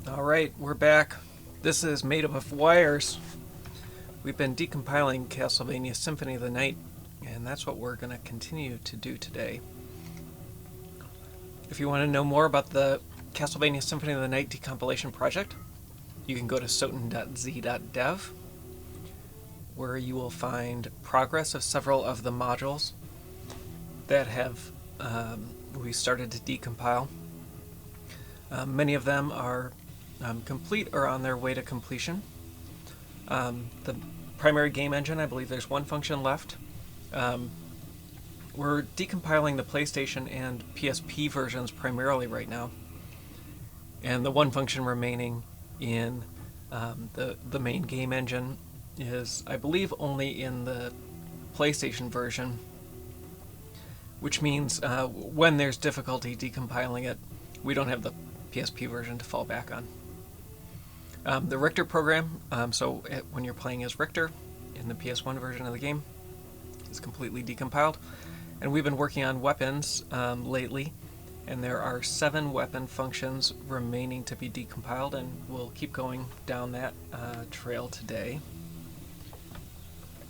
Alright, we're back. This is made up of wires. We've been decompiling Castlevania Symphony of the Night, and that's what we're going to continue to do today. If you want to know more about the Castlevania Symphony of the Night decompilation project, you can go to SOTN.z.dev, where you will find progress of several of the modules that have we started to decompile. Many of them are complete or on their way to completion. The primary game engine, I believe there's one function left. We're decompiling the PlayStation and PSP versions primarily right now. And the one function remaining in the main game engine is, I believe, only in the PlayStation version, which means when there's difficulty decompiling it, we don't have the PSP version to fall back on. The Richter program, when you're playing as Richter in the PS1 version of the game, is completely decompiled. And we've been working on weapons lately, and there are 7 weapon functions remaining to be decompiled, and we'll keep going down that trail today.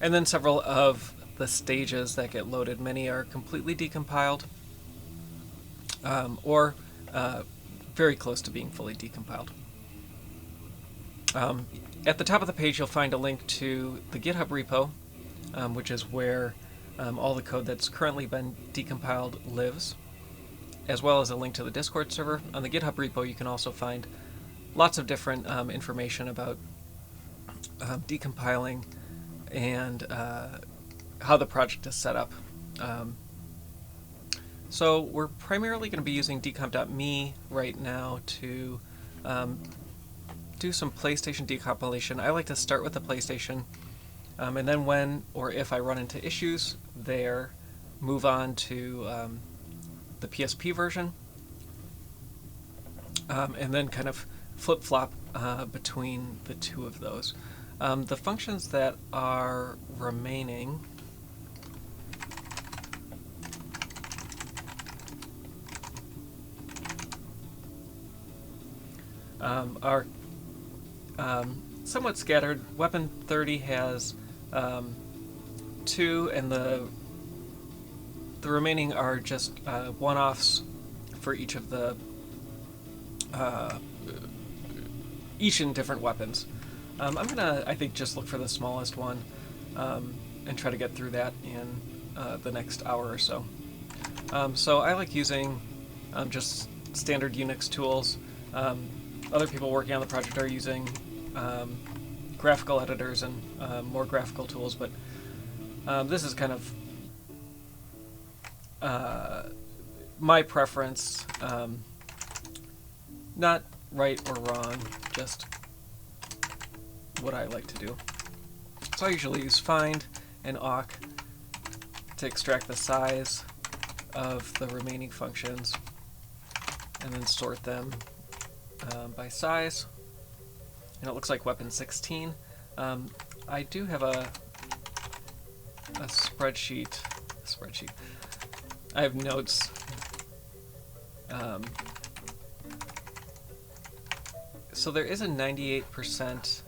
And then several of the stages that get loaded, many are completely decompiled, or very close to being fully decompiled. At the top of the page, you'll find a link to the GitHub repo, which is where all the code that's currently been decompiled lives, as well as a link to the Discord server. On the GitHub repo, you can also find lots of different information about decompiling and how the project is set up. So we're primarily going to be using decomp.me right now to do some PlayStation decompilation. I like to start with the PlayStation, and then when or if I run into issues there, move on to the PSP version, and then kind of flip-flop between the two of those. The functions that are remaining are somewhat scattered. Weapon 30 has 2, and the remaining are just one-offs for each of the each in different weapons. I'm gonna, I think, just look for the smallest one and try to get through that in the next hour or so. So I like using just standard Unix tools. Other people working on the project are using graphical editors and more graphical tools, but this is kind of my preference. Not right or wrong, just what I like to do. So I usually use find and awk to extract the size of the remaining functions and then sort them by size. And it looks like weapon 16. I do have a spreadsheet. I have notes. So there is a 98%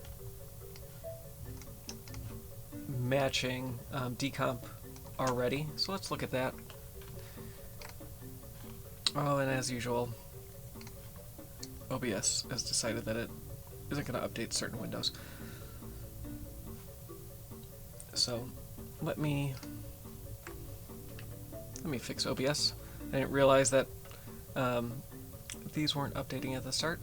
matching decomp already. So let's look at that. Oh, and as usual, OBS has decided that it isn't going to update certain windows. So let me fix OBS. I didn't realize that these weren't updating at the start.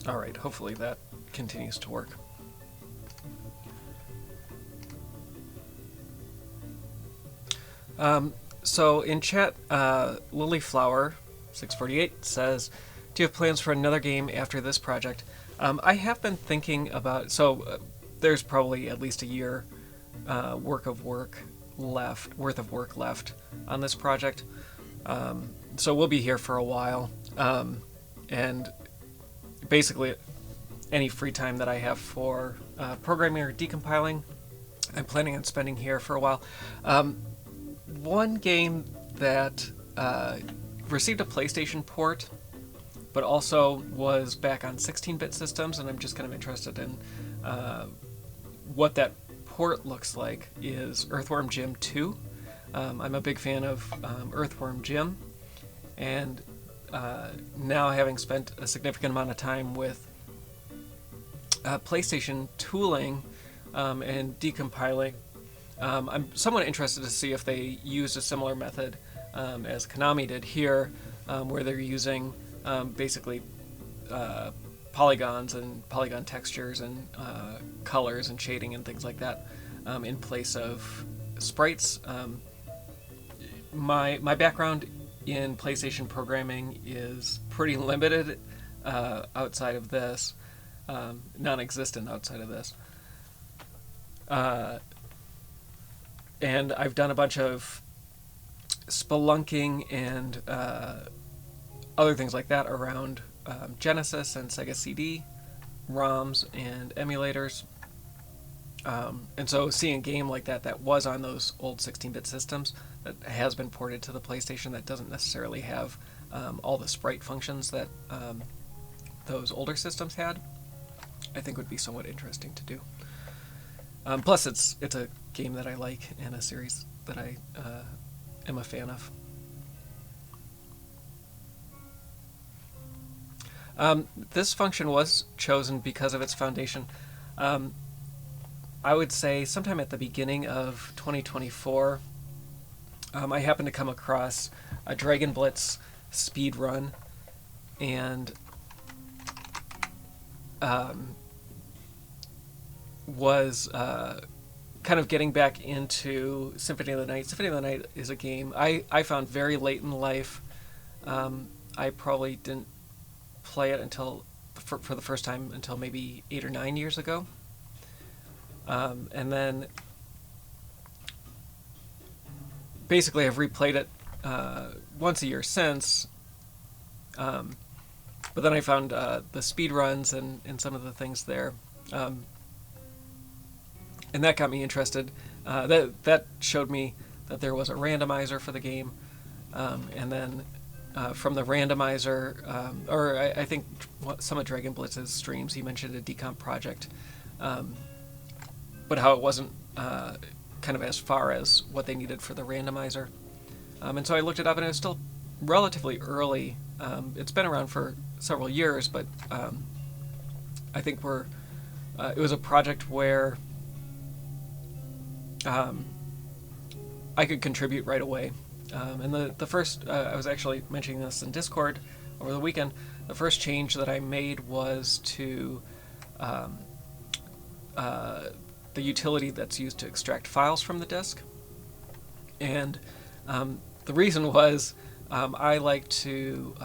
Alright, hopefully that continues to work. So in chat, Lilyflower648 says, Do you have plans for another game after this project? I have been thinking about, there's probably at least a year worth of work left on this project. So we'll be here for a while. And basically any free time that I have for programming or decompiling, I'm planning on spending here for a while. One game that received a PlayStation port, but also was back on 16-bit systems, and I'm just kind of interested in what that port looks like, is Earthworm Jim 2. I'm a big fan of Earthworm Jim, and now having spent a significant amount of time with PlayStation tooling and decompiling, I'm somewhat interested to see if they used a similar method as Konami did here, where they're using basically polygons and polygon textures and colors and shading and things like that in place of sprites. My background in PlayStation programming is pretty limited outside of this, non-existent outside of this. And I've done a bunch of spelunking and other things like that around Genesis and Sega CD, ROMs and emulators. And so seeing a game like that was on those old 16-bit systems that has been ported to the PlayStation that doesn't necessarily have all the sprite functions that those older systems had, I think would be somewhat interesting to do. Plus, it's a game that I like and a series that I am a fan of. This function was chosen because of its foundation. I would say sometime at the beginning of 2024, I happened to come across a Dragon Blitz speed run, and was kind of getting back into Symphony of the Night. Symphony of the Night is a game I found very late in life. I probably didn't play it until for the first time until maybe 8 or 9 years ago. And then basically I've replayed it once a year since. But then I found the speed runs and some of the things there. And that got me interested. That showed me that there was a randomizer for the game. And then from the randomizer, or I think some of Dragon Blitz's streams, he mentioned a decomp project. But how it wasn't kind of as far as what they needed for the randomizer. And so I looked it up, and it was still relatively early. It's been around for several years, but I think it was a project where I could contribute right away. And the first, I was actually mentioning this in Discord over the weekend, the first change that I made was to the utility that's used to extract files from the disk. And the reason was I like to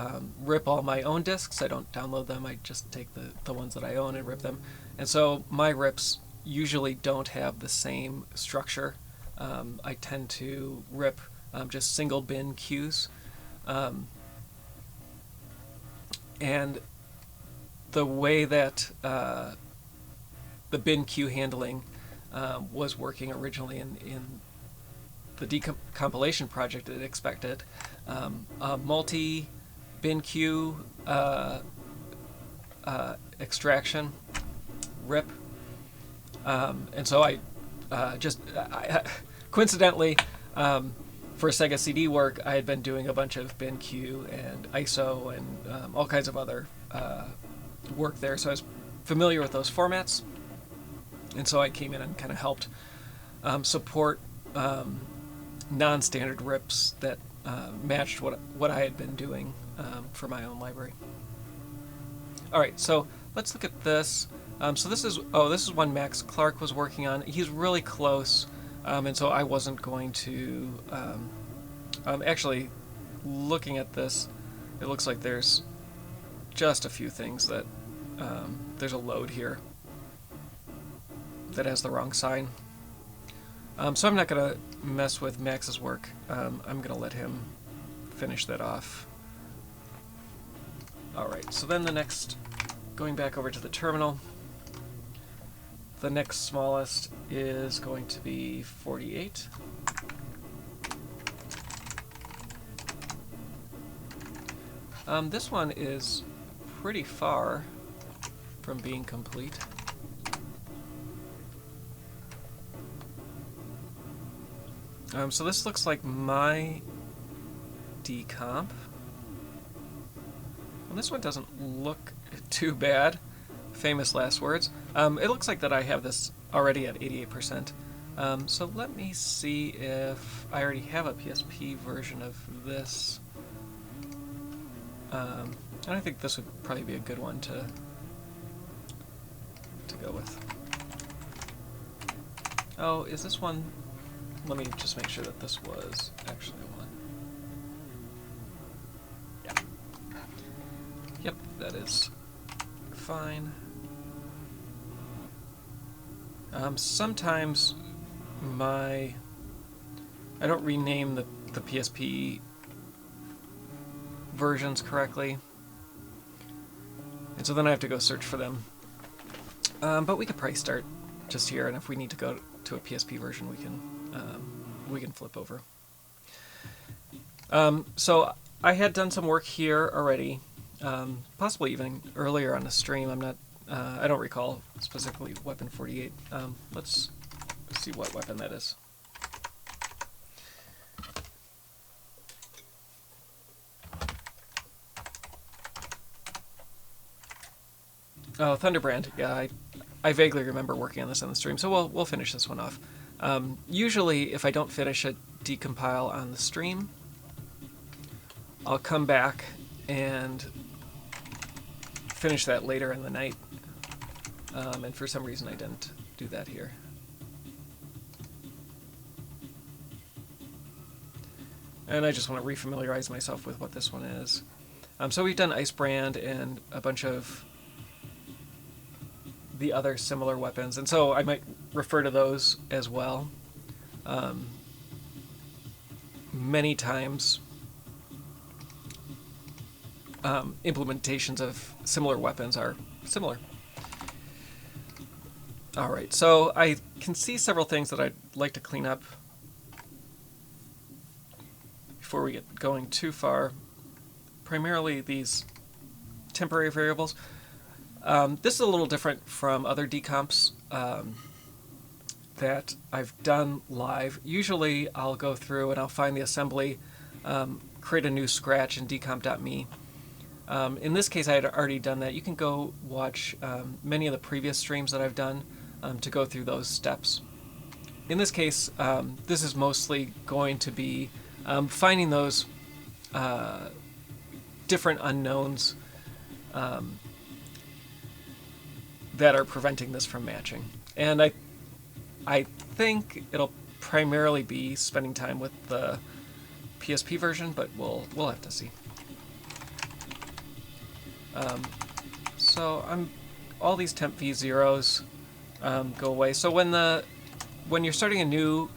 rip all my own disks. I don't download them. I just take the ones that I own and rip them. And so my rips usually don't have the same structure. I tend to rip just single bin queues. And the way that the bin queue handling was working originally in the decompilation project, it expected a multi-bin queue extraction rip. And so I coincidentally, for Sega CD work, I had been doing a bunch of BinQ and ISO and all kinds of other work there, so I was familiar with those formats. And so I came in and kind of helped support non-standard rips that matched what I had been doing for my own library. All right, so let's look at this. So this is one Max Clark was working on. He's really close, and so I wasn't going to. Actually, looking at this, it looks like there's just a few things that there's a load here that has the wrong sign. So I'm not going to mess with Max's work. I'm going to let him finish that off. Alright, so then the next, going back over to the terminal, the next smallest is going to be 48. This one is pretty far from being complete. So this looks like my decomp. And this one doesn't look too bad. Famous last words. It looks like that I have this already at 88%. So let me see if I already have a PSP version of this. And I think this would probably be a good one to go with. Oh, is this one? Let me just make sure that this was actually one. Yeah. Yep, that is fine. Sometimes I don't rename the PSP versions correctly, and so then I have to go search for them. But we could probably start just here, and if we need to go to a PSP version, we can flip over. So I had done some work here already, possibly even earlier on the stream. I don't recall specifically weapon 48. Let's see what weapon that is. Oh, Thunderbrand. Yeah, I vaguely remember working on this on the stream, so we'll finish this one off. Usually, if I don't finish a decompile on the stream, I'll come back and finish that later in the night. And for some reason, I didn't do that here. And I just want to refamiliarize myself with what this one is. So we've done Icebrand and a bunch of the other similar weapons, and so I might refer to those as well. Many times implementations of similar weapons are similar. Alright, so I can see several things that I'd like to clean up before we get going too far. Primarily these temporary variables. This is a little different from other decomps that I've done live. Usually I'll go through and I'll find the assembly, create a new scratch in decomp.me. In this case I had already done that. You can go watch many of the previous streams that I've done to go through those steps. In this case, this is mostly going to be finding those different unknowns that are preventing this from matching. And I think it'll primarily be spending time with the PSP version, but we'll have to see. So all these temp v zeros go away. So when you're starting a new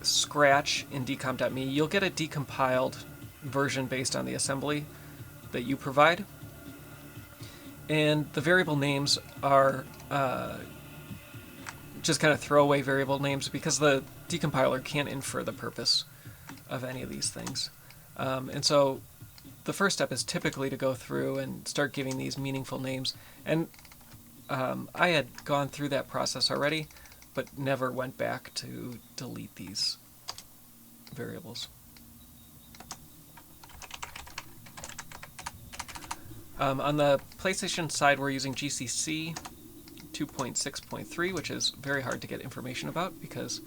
scratch in decomp.me, you'll get a decompiled version based on the assembly that you provide. And the variable names are just kind of throwaway variable names because the decompiler can't infer the purpose of any of these things. And so the first step is typically to go through and start giving these meaningful names. And I had gone through that process already, but never went back to delete these variables. On the PlayStation side, we're using GCC 2.6.3, which is very hard to get information about because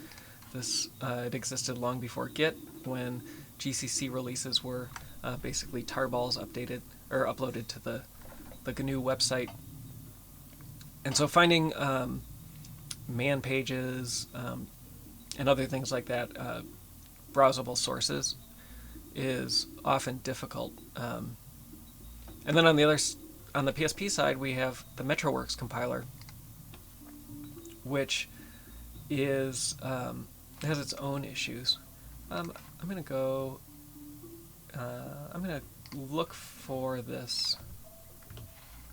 it existed long before Git, when GCC releases were basically tarballs uploaded to the GNU website. And so finding man pages and other things like that, browsable sources, is often difficult. And then on the PSP side, we have the MetroWorks compiler, which is has its own issues. I'm gonna go. I'm gonna look for this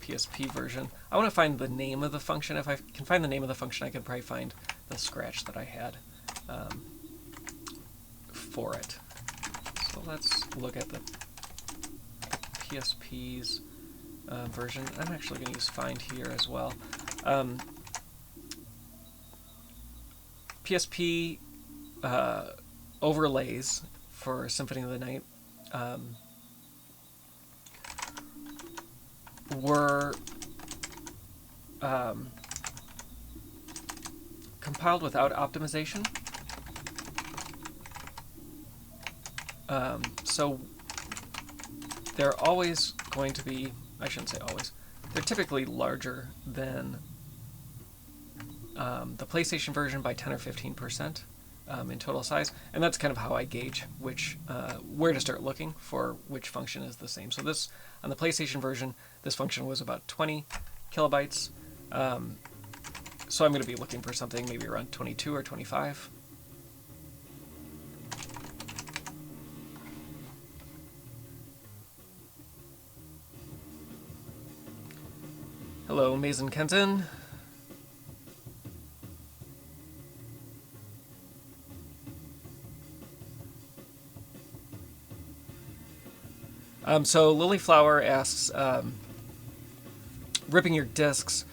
PSP version. I want to find the name of the function. If I can find the name of the function, I can probably find the scratch that I had for it. So let's look at the PSP's version. I'm actually going to use find here as well. PSP overlays for Symphony of the Night were compiled without optimization. So they're always going to be, I shouldn't say always, they're typically larger than the PlayStation version by 10 or 15% in total size, and that's kind of how I gauge where to start looking for which function is the same. So this, on the PlayStation version, this function was about 20 kilobytes, so I'm going to be looking for something maybe around 22 or 25. Hello, Mason Kenton. So Lilyflower asks, ripping your disks,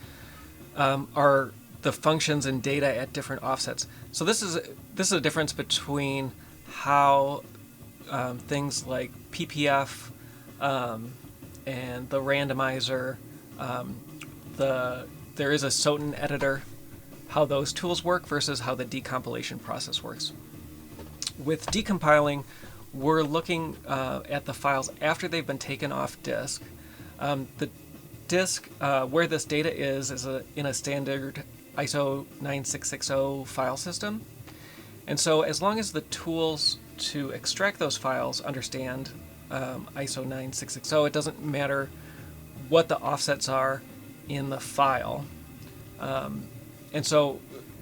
are the functions and data at different offsets? So this is a difference between how things like PPF and the randomizer, there is a SOTN editor, how those tools work versus how the decompilation process works. With decompiling, we're looking at the files after they've been taken off disk. The disk where this data is in a standard ISO 9660 file system. And so as long as the tools to extract those files understand ISO 9660, it doesn't matter what the offsets are in the file. And so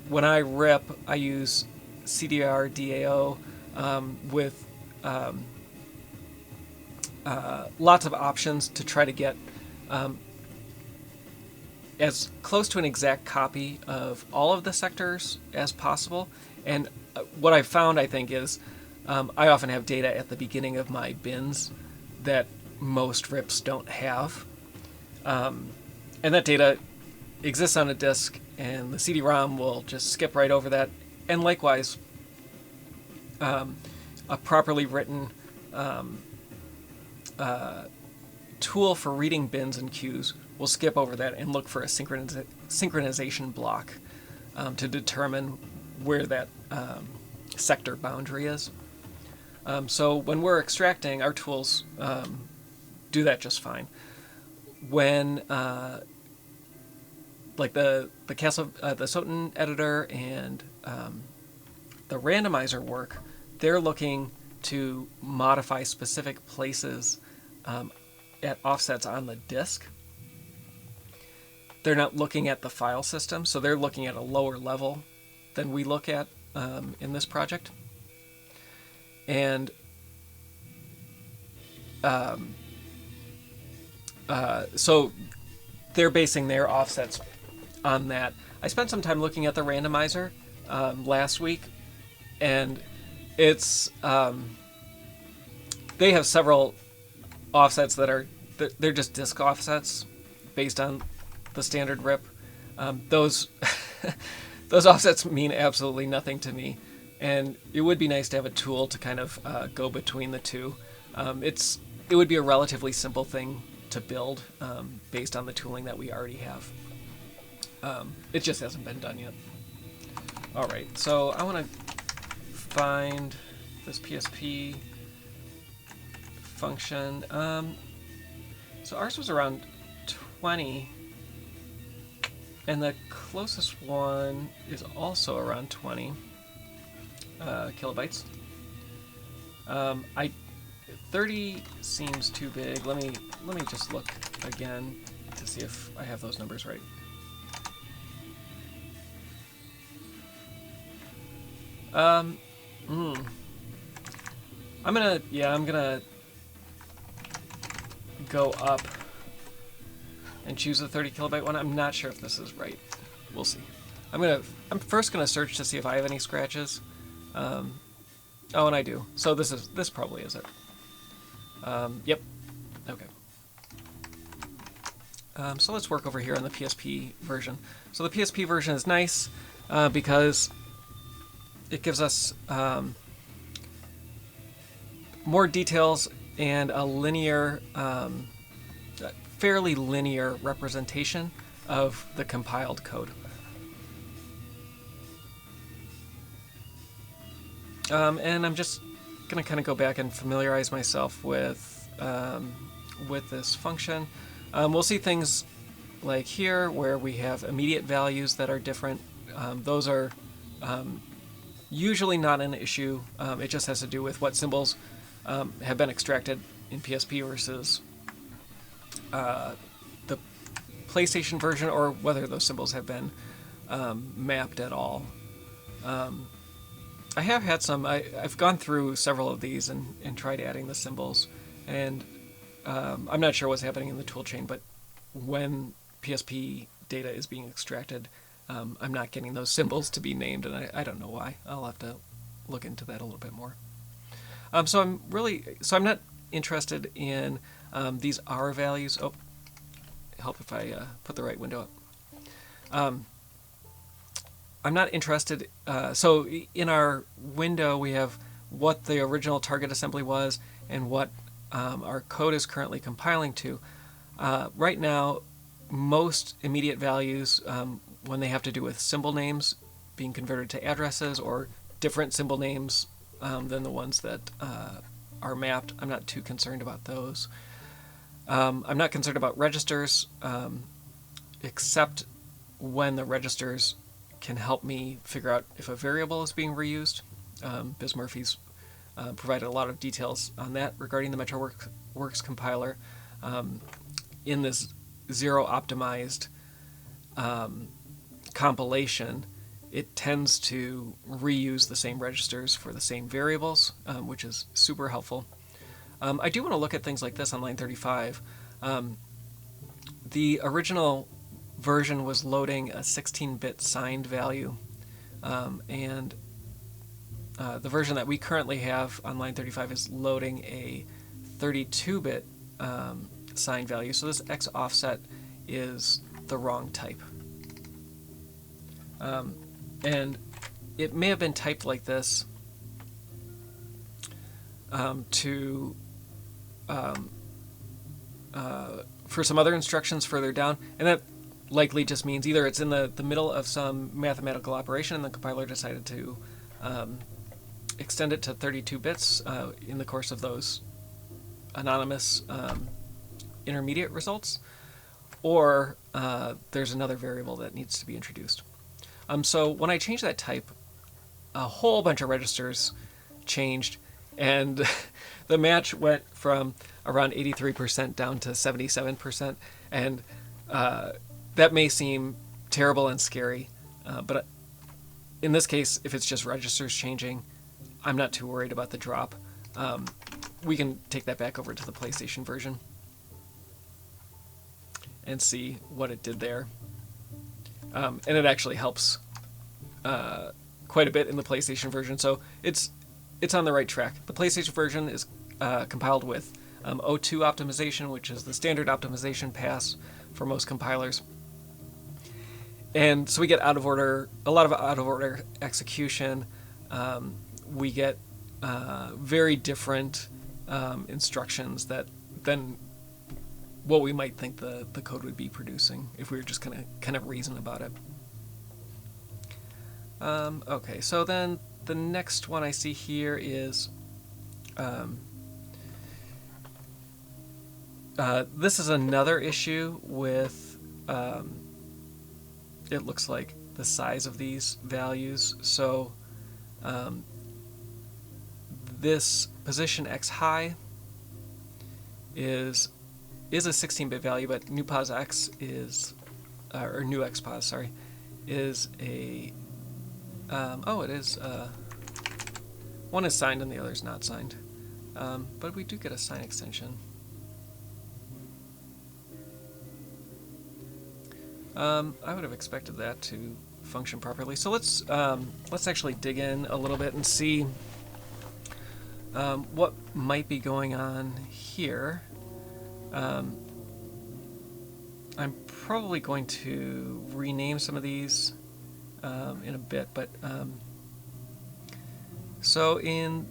when I rip, I use CDR DAO with lots of options to try to get as close to an exact copy of all of the sectors as possible. And what I've found, I think, is I often have data at the beginning of my bins that most rips don't have. And that data exists on a disk, and the CD-ROM will just skip right over that. And likewise, a properly written tool for reading bins and queues will skip over that and look for a synchronization block to determine where that sector boundary is. So when we're extracting, our tools do that just fine. When like the SOTN editor and the randomizer work, they're looking to modify specific places at offsets on the disk. They're not looking at the file system, so they're looking at a lower level than we look at in this project. And so they're basing their offsets on that. I spent some time looking at the randomizer last week, and it's they have several offsets that are they're just disk offsets based on the standard RIP. Those those offsets mean absolutely nothing to me, and it would be nice to have a tool to kind of go between the two. It would be a relatively simple thing to build based on the tooling that we already have. It just hasn't been done yet. All right, so I want to find this PSP function. So ours was around 20, and the closest one is also around 20 kilobytes. 30 seems too big. Let me let me just look again to see if I have those numbers right. I'm gonna go up and choose the 30 kilobyte one. I'm not sure if this is right. We'll see. I'm first gonna search to see if I have any scratches. Oh, and I do. So this probably is it. Yep. Okay. So let's work over here on the PSP version. So the PSP version is nice because it gives us more details and a linear, fairly linear representation of the compiled code. And I'm just going to kind of go back and familiarize myself with this function. We'll see things like here where we have immediate values that are different. Those are usually not an issue. It just has to do with what symbols have been extracted in PSP versus the PlayStation version, or whether those symbols have been mapped at all. I have had some. I've gone through several of these and tried adding the symbols, and I'm not sure what's happening in the toolchain, but when PSP data is being extracted, I'm not getting those symbols to be named, and I don't know why. I'll have to look into that a little bit more. So I'm not interested in these R values. Oh, help if I put the right window up. I'm not interested. So in our window, we have what the original target assembly was and what our code is currently compiling to. Right now, most immediate values, when they have to do with symbol names being converted to addresses or different symbol names than the ones that are mapped, I'm not too concerned about those. I'm not concerned about registers, except when the registers can help me figure out if a variable is being reused. Biz Murphy's provided a lot of details on that regarding the MetroWorks compiler. In this zero optimized compilation, it tends to reuse the same registers for the same variables, which is super helpful. I do want to look at things like this on line 35. The original version was loading a 16-bit signed value, and the version that we currently have on line 35 is loading a 32-bit signed value. So this X offset is the wrong type. And it may have been typed like this for some other instructions further down, and that likely just means either it's in the middle of some mathematical operation and the compiler decided to extend it to 32 bits in the course of those anonymous intermediate results, or there's another variable that needs to be introduced. So when I changed that type, a whole bunch of registers changed, and the match went from around 83% down to 77%, and that may seem terrible and scary, but in this case, if it's just registers changing, I'm not too worried about the drop. We can take that back over to the PlayStation version and see what it did there. And it actually helps quite a bit in the PlayStation version, so it's on the right track. The PlayStation version is compiled with O2 optimization, which is the standard optimization pass for most compilers. And so we get a lot of out of order execution. We get very different instructions than what we might think the code would be producing if we were just kind of reason about it. Okay, so then the next one I see here is this is another issue with it looks like the size of these values. So this position x high is is a 16-bit value, but new pos x is, or new x pos, sorry, is a, oh, it is, one is signed and the other is not signed. But we do get a sign extension. I would have expected that to function properly. So let's actually dig in a little bit and see what might be going on here. I'm probably going to rename some of these in a bit, but so in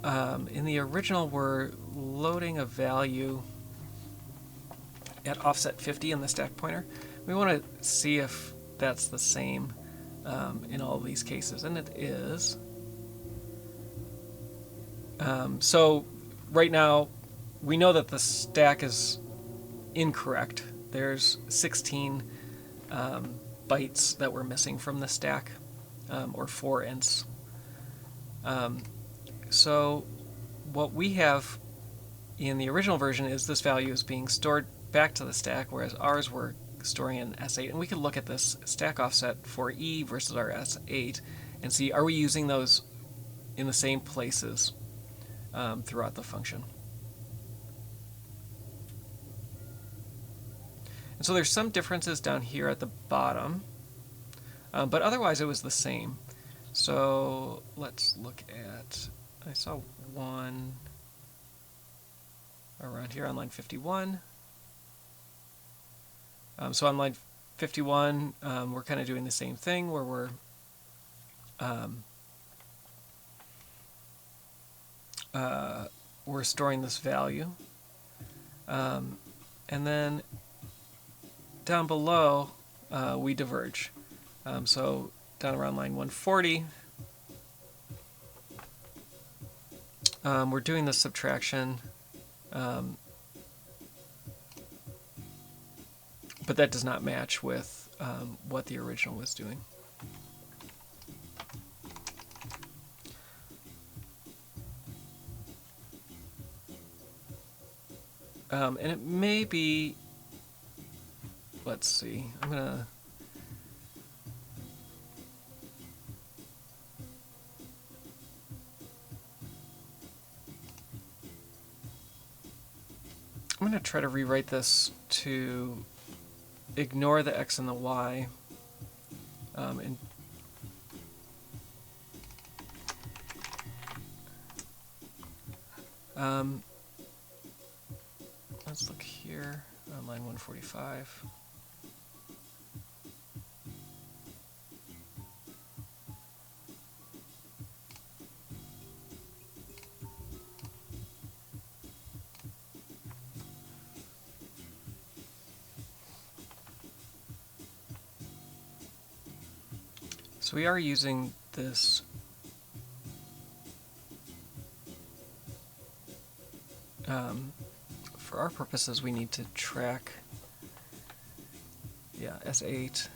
the original, we're loading a value at offset 50 in the stack pointer. We want to see if that's the same in all of these cases, and it is. So right now, we know that the stack is incorrect. There's 16 bytes that we're missing from the stack, or 4 ints. So what we have in the original version is this value is being stored back to the stack, whereas ours we're storing in S8. And we could look at this stack offset for E versus our S8 and see, are we using those in the same places throughout the function. And so there's some differences down here at the bottom, but otherwise it was the same. So let's look at, I saw one around here on line 51. So on line 51, we're kind of doing the same thing where we're storing this value. And then down below, we diverge. So down around line 140, we're doing the subtraction, but that does not match with what the original was doing. And it may be, let's see, I'm going to try to rewrite this to ignore the X and the Y. And let's look here on line 145. So we are using this for our purposes. We need to track, yeah, S8.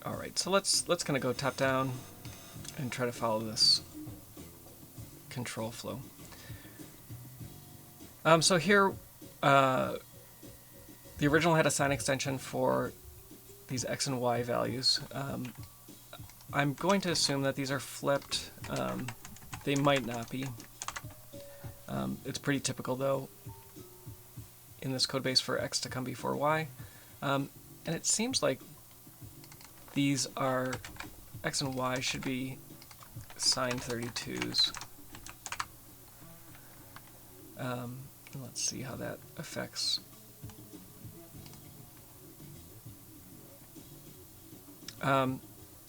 All right, so let's kind of go top down and try to follow this control flow. So here, the original had a sign extension for these X and Y values. I'm going to assume that these are flipped. They might not be. It's pretty typical, though, in this code base for X to come before Y. And it seems like these are, X and Y should be signed 32s. Let's see how that affects.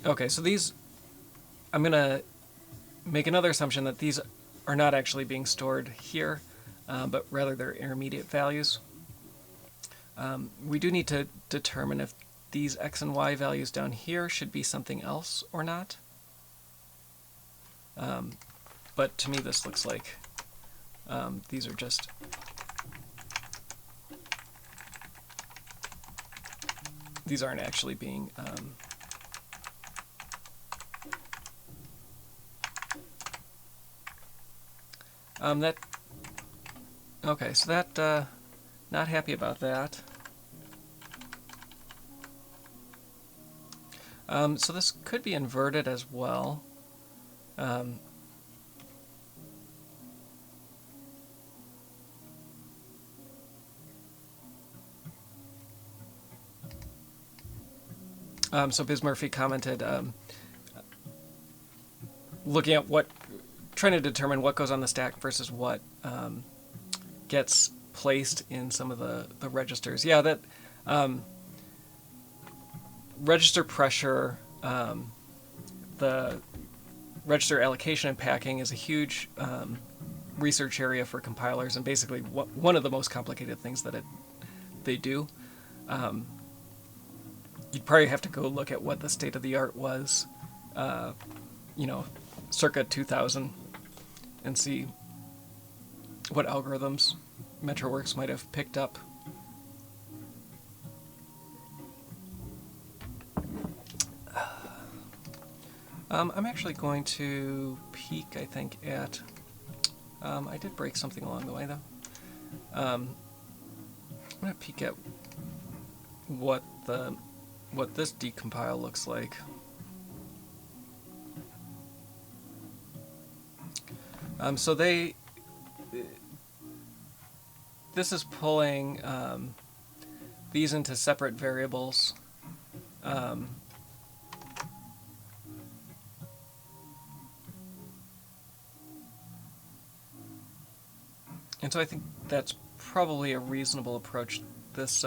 Okay, so these, I'm going to make another assumption that these are not actually being stored here, but rather they're intermediate values. We do need to determine if these X and Y values down here should be something else or not. But to me this looks like these are just these aren't actually being that okay, so that not happy about that. So this could be inverted as well. So Biz Murphy commented, looking at trying to determine what goes on the stack versus what gets placed in some of the registers. Yeah, that register pressure, the register allocation and packing is a huge research area for compilers, and basically one of the most complicated things that they do. You'd probably have to go look at what the state of the art was, circa 2000, and see what algorithms MetroWorks might have picked up. I'm actually going to peek, I think, at... I did break something along the way, though. I'm going to peek at what this decompile looks like. So this is pulling these into separate variables. And so I think that's probably a reasonable approach. This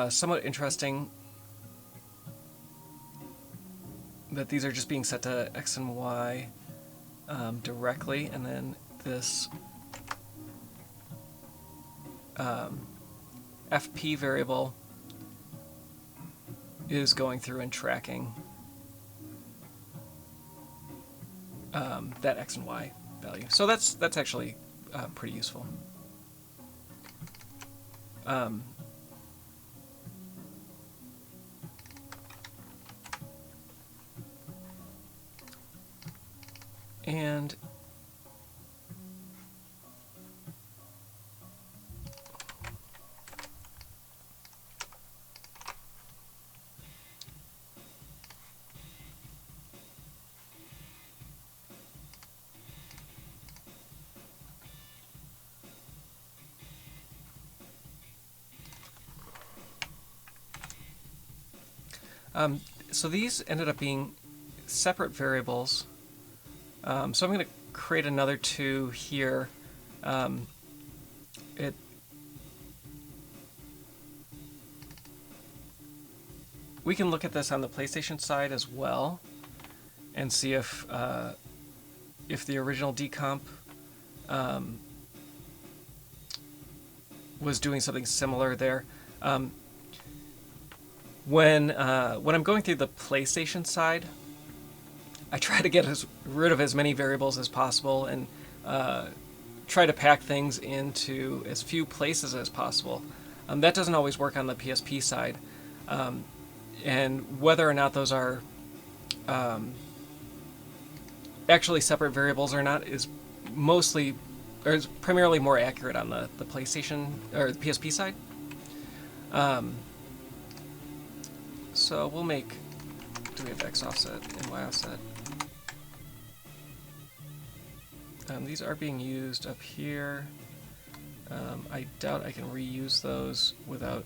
somewhat interesting that these are just being set to X and Y directly, and then this FP variable is going through and tracking that X and Y value. So that's actually pretty useful. And so these ended up being separate variables. So I'm going to create another 2 here. We can look at this on the PlayStation side as well, and see if the original decomp was doing something similar there. When I'm going through the PlayStation side, I try to get rid of as many variables as possible and try to pack things into as few places as possible. That doesn't always work on the PSP side. And whether or not those are actually separate variables or not is primarily more accurate on the PlayStation or the PSP side. So we'll make, do we have X offset and Y offset? These are being used up here. I doubt I can reuse those without...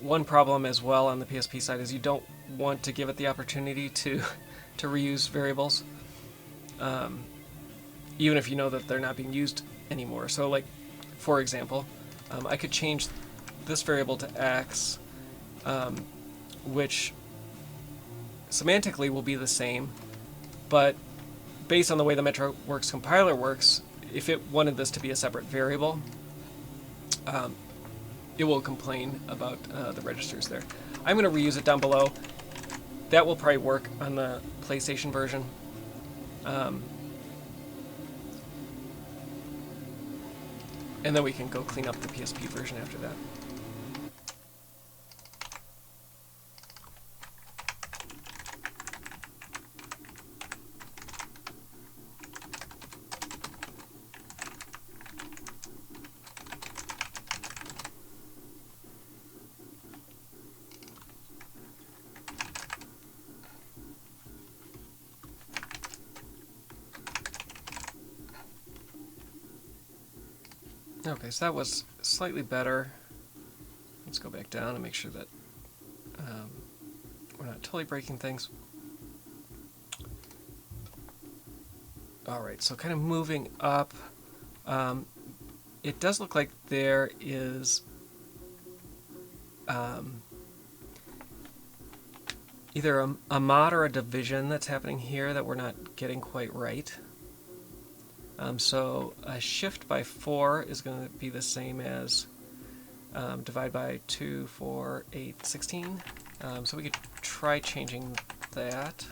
one problem as well on the PSP side is you don't want to give it the opportunity to reuse variables, even if you know that they're not being used anymore. So, like, for example, I could change this variable to X, which semantically will be the same, but based on the way the MetroWorks compiler works, if it wanted this to be a separate variable, it will complain about the registers there. I'm going to reuse it down below. That will probably work on the PlayStation version. And then we can go clean up the PSP version after that. Okay, so that was slightly better. Let's go back down and make sure that we're not totally breaking things. Alright, so kind of moving up, it does look like there is either a mod or a division that's happening here that we're not getting quite right. So a shift by 4 is going to be the same as divide by 2, 4, 8, 16. So we could try changing that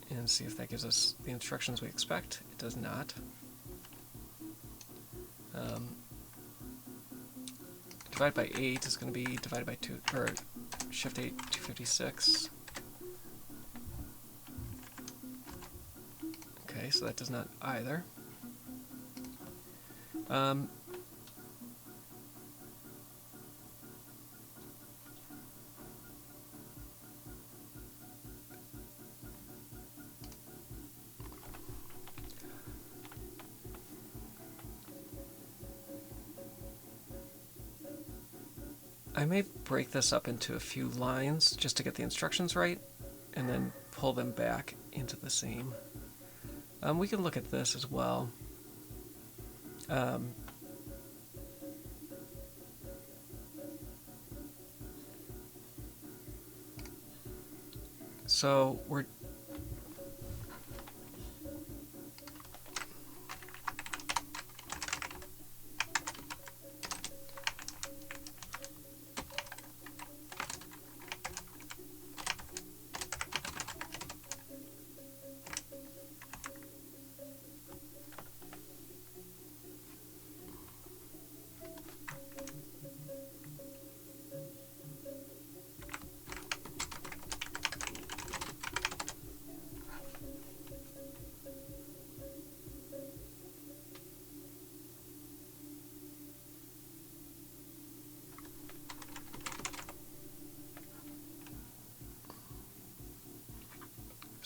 and see if that gives us the instructions we expect. It does not. Divide by 8 is going to be divided by 2, or shift 8, 256. Okay, so that does not either. I may break this up into a few lines just to get the instructions right, and then pull them back into the same. We can look at this as well. So we're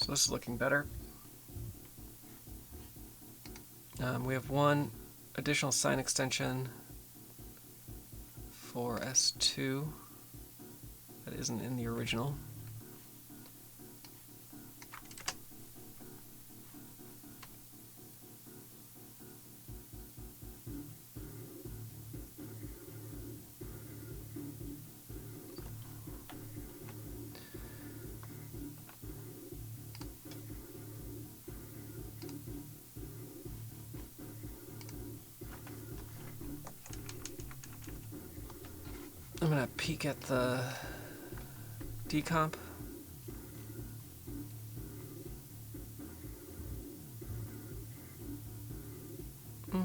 So this is looking better. We have one additional sign extension for S2 that isn't in the original. I'm going to peek at the decomp.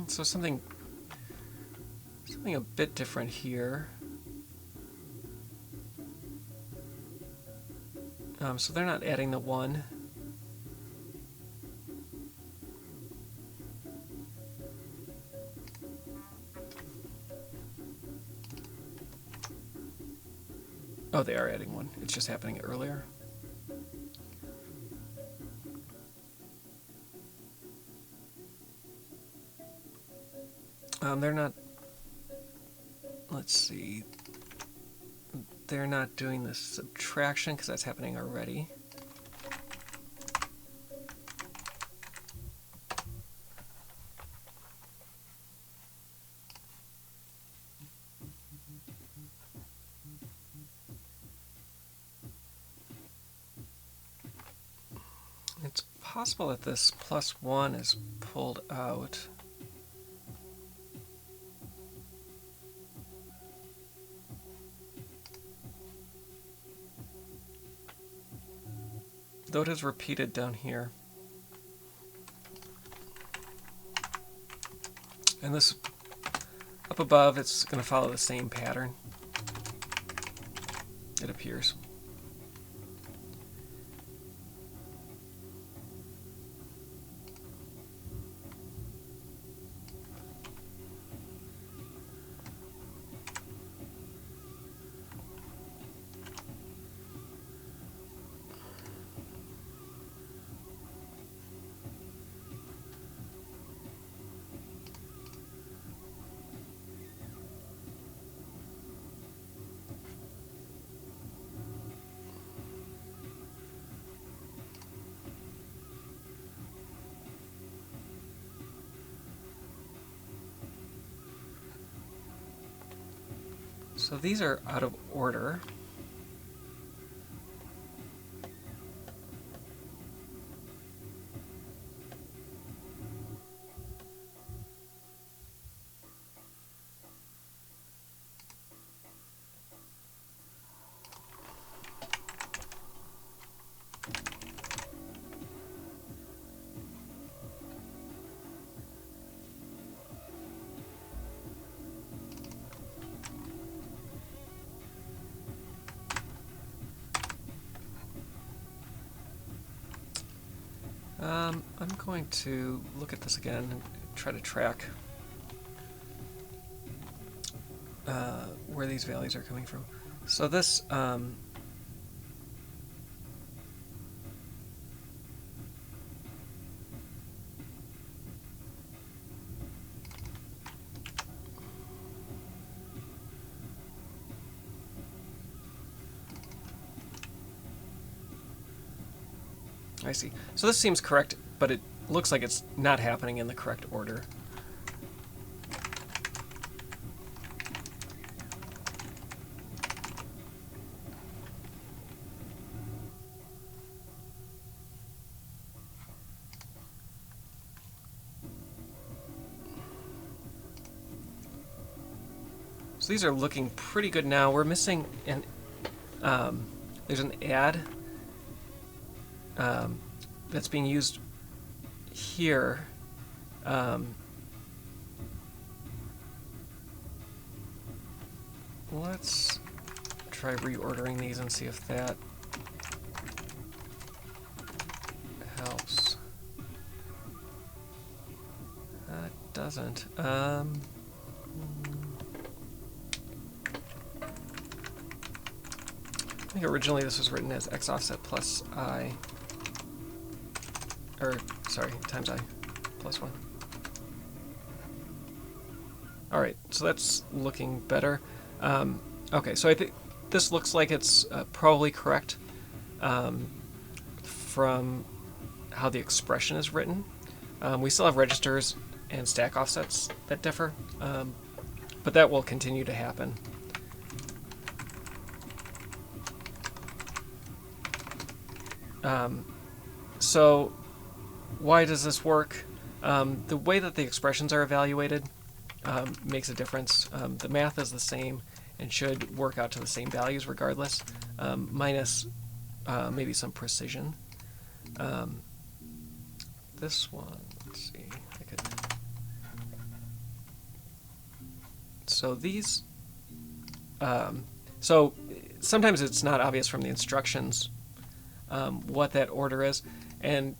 So something a bit different here. So they're not adding the 1. Oh, they are adding 1. It's just happening earlier. They're not, let's see, they're not doing the subtraction because that's happening already. It's possible that this +1 is pulled out. though it is repeated down here. And this up above, it's going to follow the same pattern, it appears. So these are out of order. I'm going to look at this again and try to track where these values are coming from. So this I see. So this seems correct, but it looks like it's not happening in the correct order. So these are looking pretty good now. We're missing an there's an add that's being used here. Let's try reordering these and see if that helps. That doesn't. I think originally this was written as x offset plus I, or sorry, times I plus 1. All right, so that's looking better. Okay, so I think this looks like it's probably correct from how the expression is written. We still have registers and stack offsets that differ, but that will continue to happen. So why does this work? The way that the expressions are evaluated makes a difference. The math is the same and should work out to the same values regardless, minus maybe some precision. This one, let's see, I could. So these, so sometimes it's not obvious from the instructions what that order is, and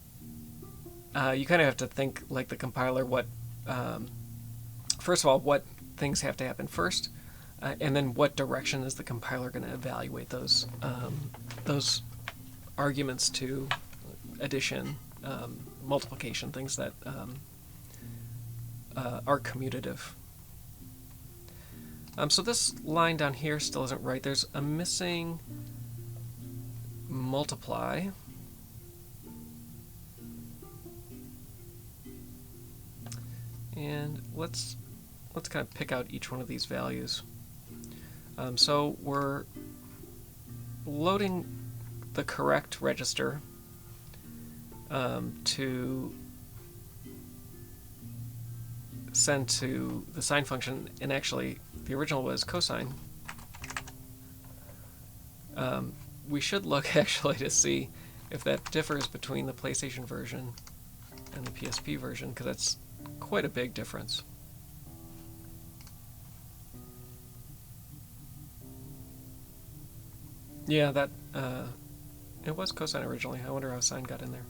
you kind of have to think like the compiler. What first of all, what things have to happen first, and then what direction is the compiler going to evaluate those arguments to addition, multiplication, things that are commutative. So this line down here still isn't right. There's a missing multiply. And let's kind of pick out each one of these values. So we're loading the correct register to send to the sine function, and actually the original was cosine. We should look actually to see if that differs between the PlayStation version and the PSP version, because that's quite a big difference. Yeah, that it was cosine originally. I wonder how sine got in there.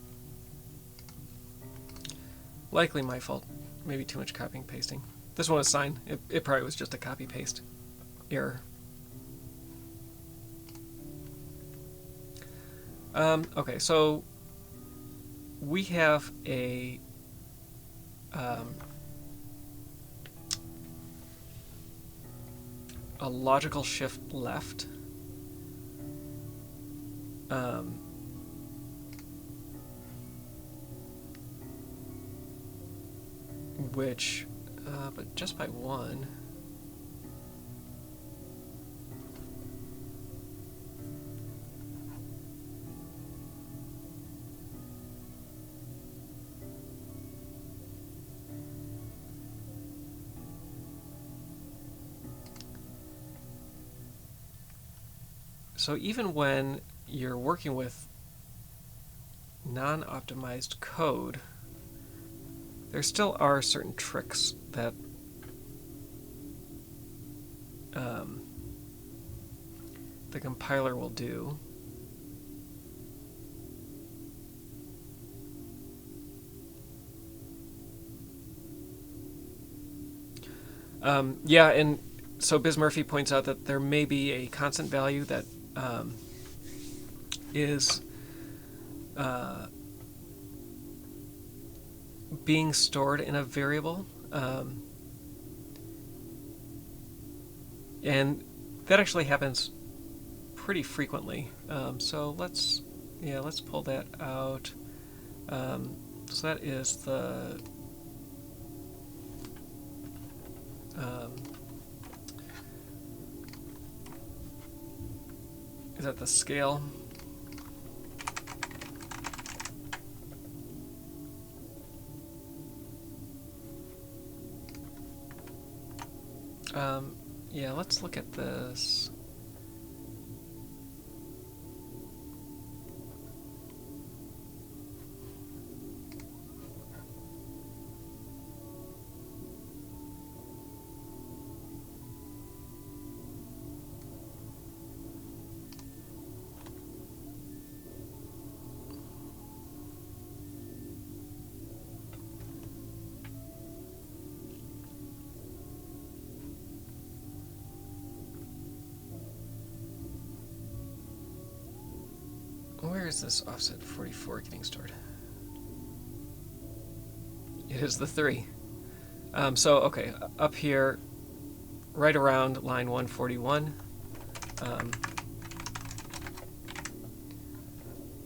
Likely my fault. Maybe too much copying pasting. This one was sine. It probably was just a copy paste error. Okay, so we have a logical shift left. Which, but just by one. So even when you're working with non-optimized code, there still are certain tricks that the compiler will do. Yeah, and so Biz Murphy points out that there may be a constant value that is being stored in a variable, and that actually happens pretty frequently. So let's pull that out. So that is the is that the scale? Yeah, let's look at this. Where is this offset 44 getting stored? It is the 3. So, okay, up here, right around line 141,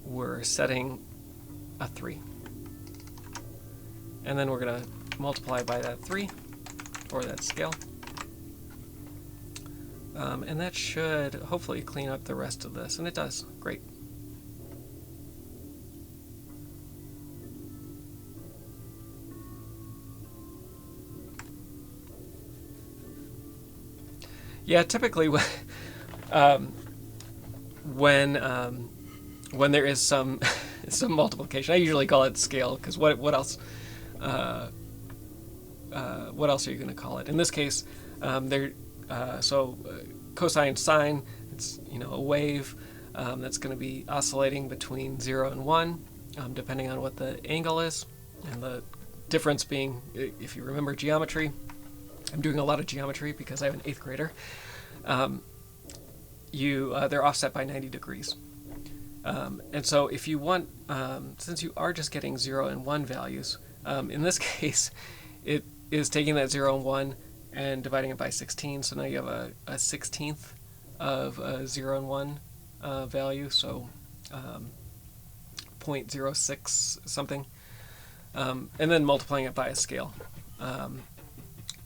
we're setting a 3. And then we're going to multiply by that 3, or that scale. And that should hopefully clean up the rest of this, and it does. Great. Yeah, typically when there is some some multiplication, I usually call it scale, because what else are you going to call it? In this case, cosine sine, it's a wave that's going to be oscillating between 0 and 1, depending on what the angle is, and the difference being, if you remember geometry. I'm doing a lot of geometry because I have an 8th grader. They're offset by 90 degrees. And so if you want, since you are just getting 0 and 1 values, in this case, it is taking that 0 and 1 and dividing it by 16. So now you have a 16th of a 0 and 1 value, so 0.06 something, and then multiplying it by a scale.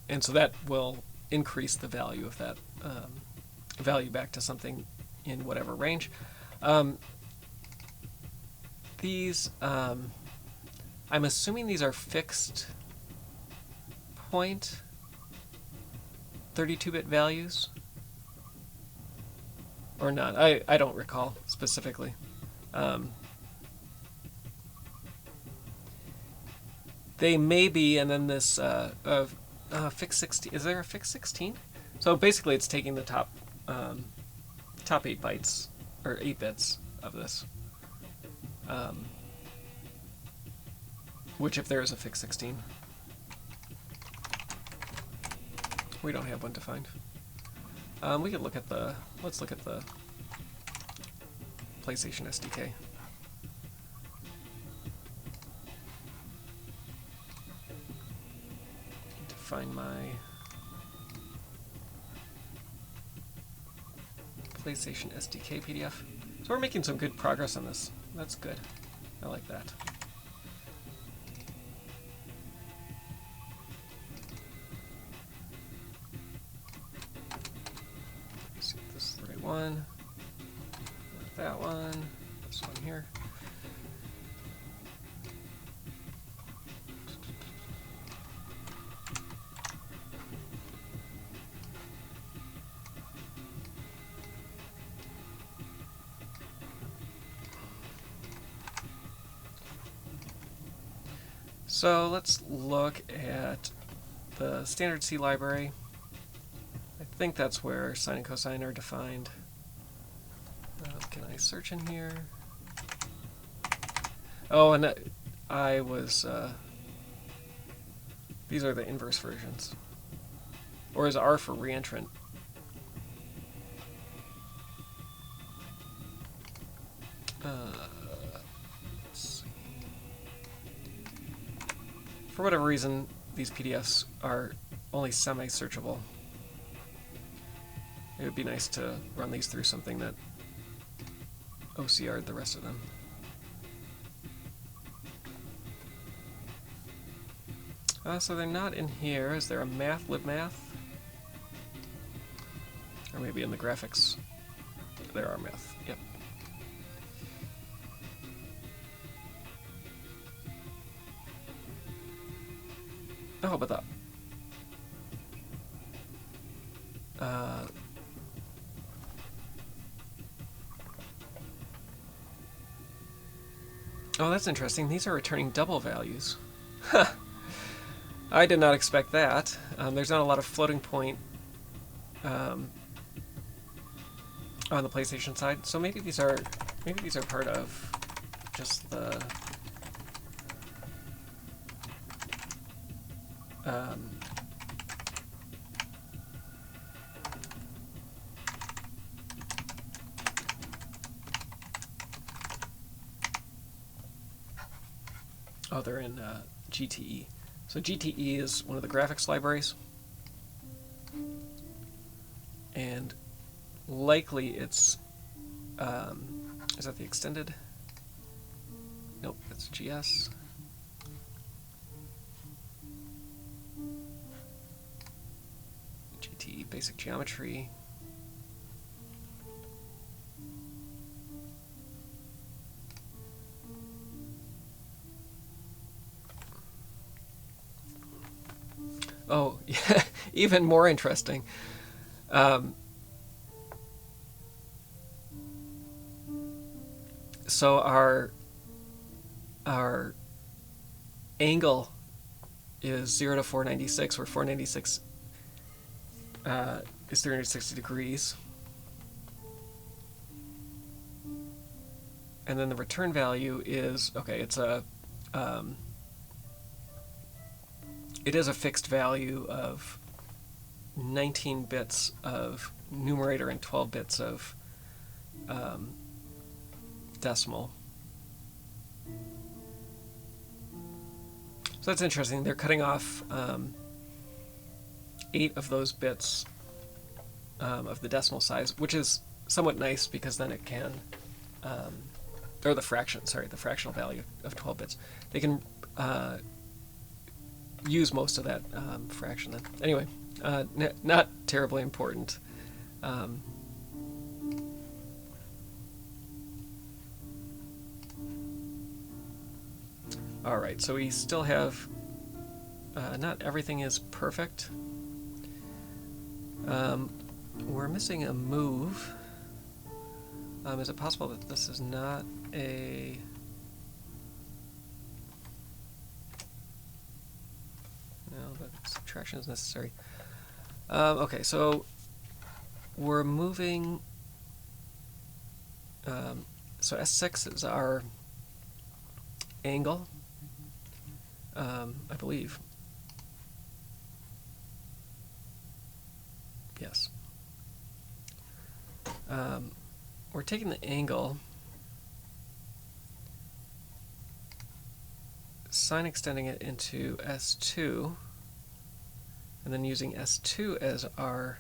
And so that will increase the value of that value back to something in whatever range. These, I'm assuming these are fixed point 32-bit values, or not. I don't recall specifically. They may be, and then this fix 16. Is there a fix 16? So basically, it's taking the top 8 bytes or 8 bits of this. Which, if there is a fix 16, we don't have one defined. We could look at the. Let's look at the PlayStation SDK. Find my PlayStation SDK PDF. So we're making some good progress on this. That's good. I like that. Let's see if this is the right one. Not that one. This one here. So let's look at the standard C library. I think that's where sine and cosine are defined. Can I search in here? Oh, and I was... these are the inverse versions. Or is R for reentrant? For whatever reason, these PDFs are only semi-searchable. It would be nice to run these through something that OCR'd the rest of them. So they're not in here. Is there a math, libmath? Or maybe in the graphics. There are math, yep. Oh, but the... oh, that's interesting. These are returning double values. Huh. I did not expect that. There's not a lot of floating point on the PlayStation side, so maybe these are part of just the oh, they're in GTE. So GTE is one of the graphics libraries, and likely it's is that the extended? Nope, it's GS. GTE basic geometry. Oh, yeah, even more interesting. So our angle is 0 to 496, where 496 is 360 degrees. And then the return value is, okay, it's a it is a fixed value of 19 bits of numerator and 12 bits of decimal. So that's interesting. They're cutting off 8 of those bits of the decimal size, which is somewhat nice because then it can, or the fractional value of 12 bits. They can use most of that fraction then. Anyway, not terribly important. Alright, so we still have, not everything is perfect. We're missing a move. Is it possible that this is not a... but subtraction is necessary. Okay, so we're moving. So S6 is our angle, I believe. Yes. We're taking the angle, sine extending it into S2, and then using S2 as our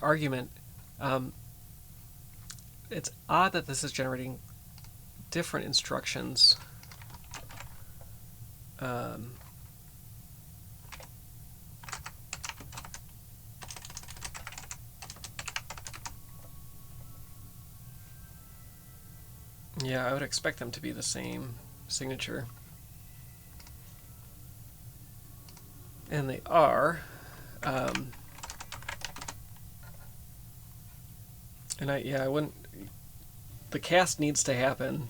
argument. It's odd that this is generating different instructions. Yeah, I would expect them to be the same signature. And they are. And I wouldn't. The cast needs to happen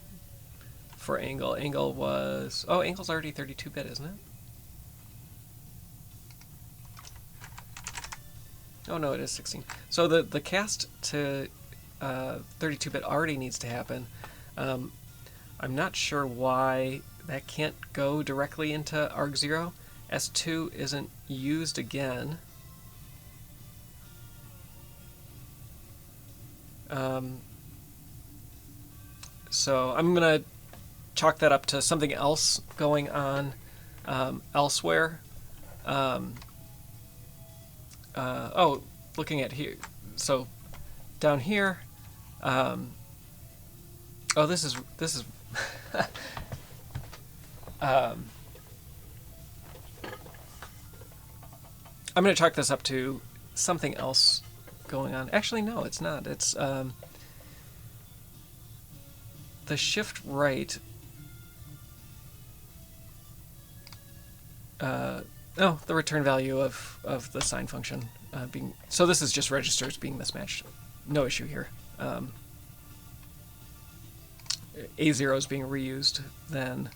for angle. Angle was. Oh, angle's already 32-bit, isn't it? Oh no, it is 16. So the cast to 32-bit already needs to happen. I'm not sure why that can't go directly into arg0. S2 isn't used again. So I'm going to chalk that up to something else going on elsewhere. Oh, looking at here. So down here. Oh, this is I'm going to chalk this up to something else going on. Actually, no, it's not. It's the shift right. No, the return value of the sine function being. So this is just registers being mismatched. No issue here. A0 is being reused. Then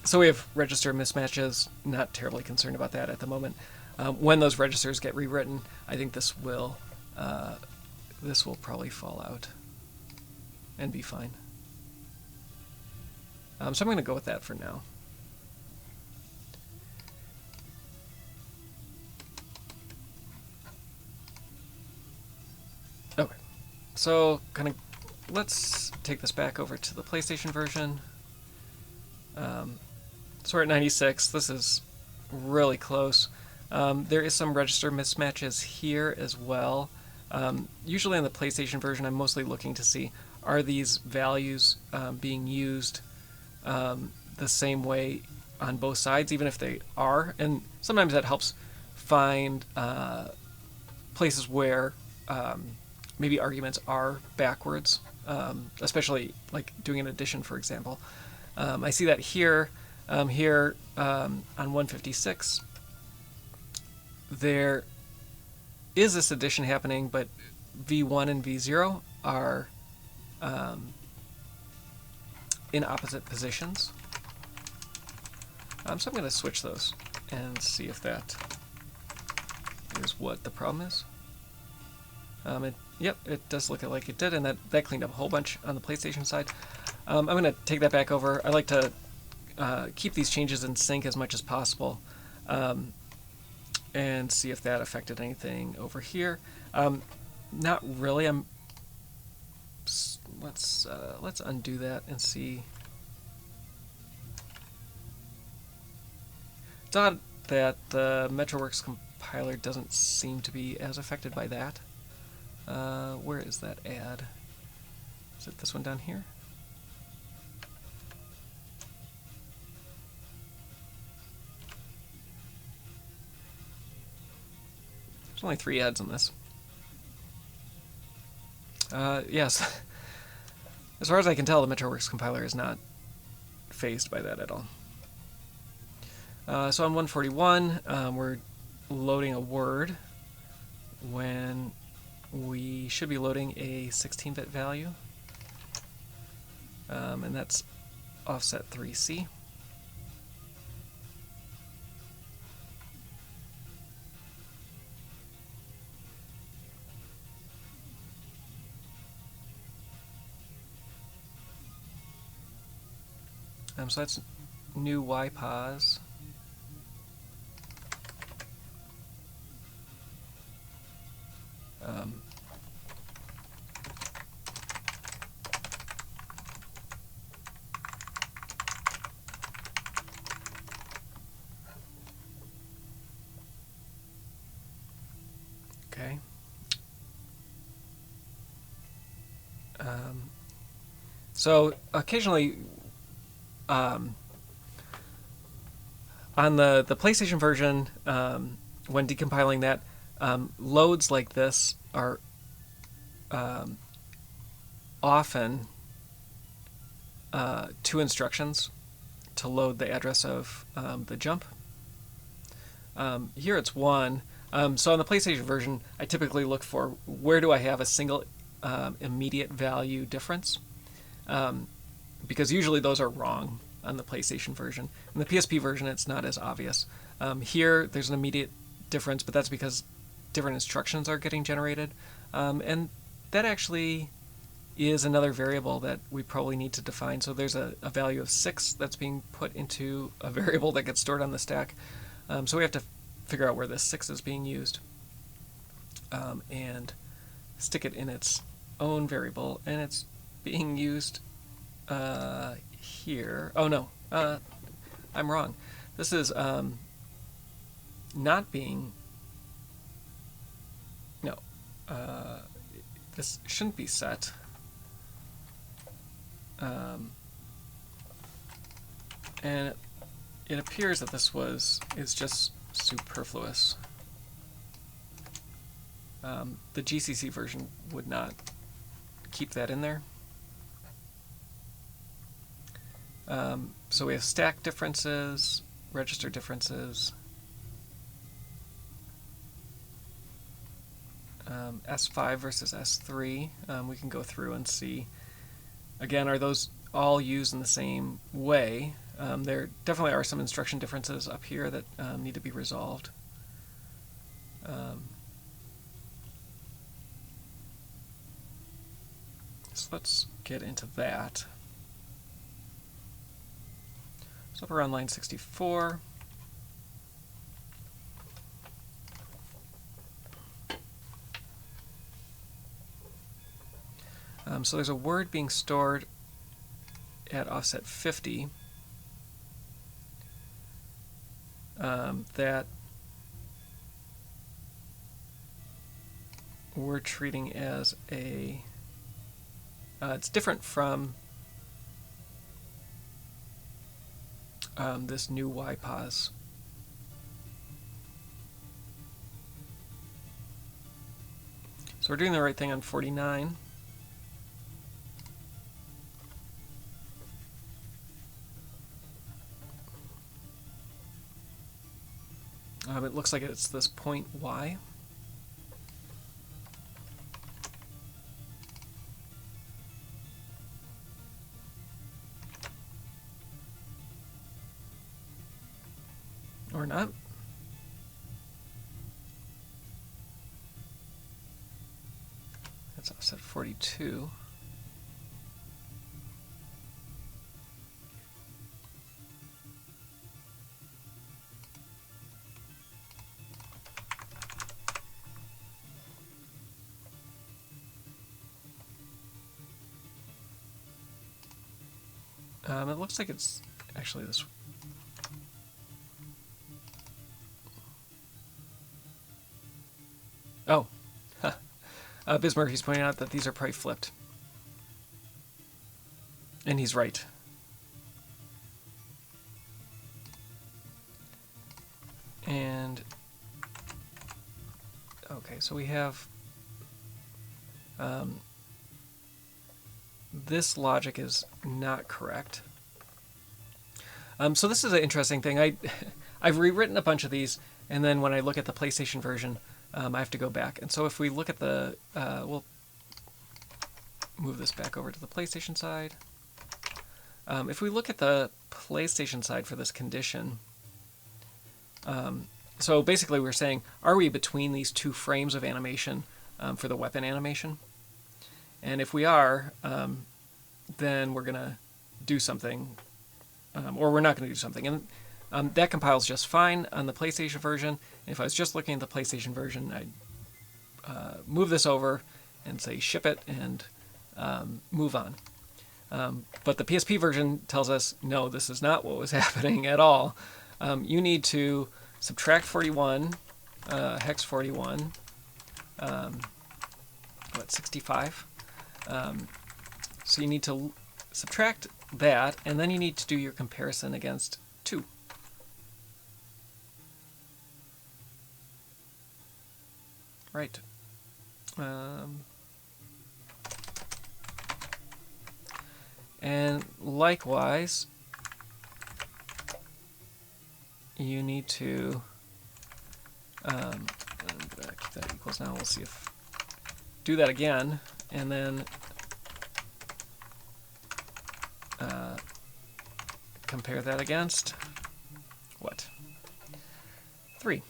so we have register mismatches. Not terribly concerned about that at the moment. When those registers get rewritten, I think this will probably fall out and be fine. So I'm going to go with that for now. Okay, so kind of let's take this back over to the PlayStation version. So we're at 96. This is really close. There is some register mismatches here as well. Usually on the PlayStation version, I'm mostly looking to see, are these values being used the same way on both sides, even if they are? And sometimes that helps find places where maybe arguments are backwards, especially like doing an addition, for example. I see that here. Here on 156, there is this addition happening, but V1 and V0 are in opposite positions. So I'm going to switch those and see if that is what the problem is. Yep, it does look like it did, and that cleaned up a whole bunch on the PlayStation side. I'm going to take that back over. I like to keep these changes in sync as much as possible, and see if that affected anything over here. Not really. Let's undo that and see. It's odd that the MetroWorks compiler doesn't seem to be as affected by that. Where is that add? Is it this one down here? There's only 3 adds on this. Yes. As far as I can tell, the MetroWorks compiler is not phased by that at all. So on 141, we're loading a word when we should be loading a 16-bit value. And that's offset 3C. So that's new Y pause. Okay. So occasionally, on the PlayStation version, when decompiling that, loads like this are often 2 instructions to load the address of the jump. Here it's 1. So on the PlayStation version, I typically look for where do I have a single immediate value difference, because usually those are wrong on the PlayStation version. In the PSP version, it's not as obvious. Here, there's an immediate difference, but that's because different instructions are getting generated. And that actually is another variable that we probably need to define. So there's a value of 6 that's being put into a variable that gets stored on the stack. So we have to figure out where this 6 is being used and stick it in its own variable. And it's being used here. Oh no, I'm wrong. This is not being, no, this shouldn't be set. And it appears that this is just superfluous. The GCC version would not keep that in there. So we have stack differences, register differences, S5 versus S3. We can go through and see, again, are those all used in the same way? There definitely are some instruction differences up here that need to be resolved. So let's get into that. So up around line 64. So there's a word being stored at offset 50 that we're treating as a, it's different from this new Y pause. So we're doing the right thing on 49. It looks like it's this point Y. Or not. That's offset 42. It looks like it's actually this. Oh, Bismarck, he's pointing out that these are probably flipped. And he's right. And, okay, so we have this logic is not correct. So this is an interesting thing. I've rewritten a bunch of these, and then when I look at the PlayStation version, I have to go back. And so if we look at the, we'll move this back over to the PlayStation side. If we look at the PlayStation side for this condition, so basically we're saying, are we between these two frames of animation for the weapon animation? And if we are, then we're going to do something, or we're not going to do something. And that compiles just fine on the PlayStation version. And if I was just looking at the PlayStation version, I'd move this over and say ship it and move on. But the PSP version tells us, no, this is not what was happening at all. You need to subtract 41, hex 41, 65? So you need to subtract that, and then you need to do your comparison against 2. Right. And likewise, you need to keep that equals now. We'll see if do that again, and then compare that against what? 3.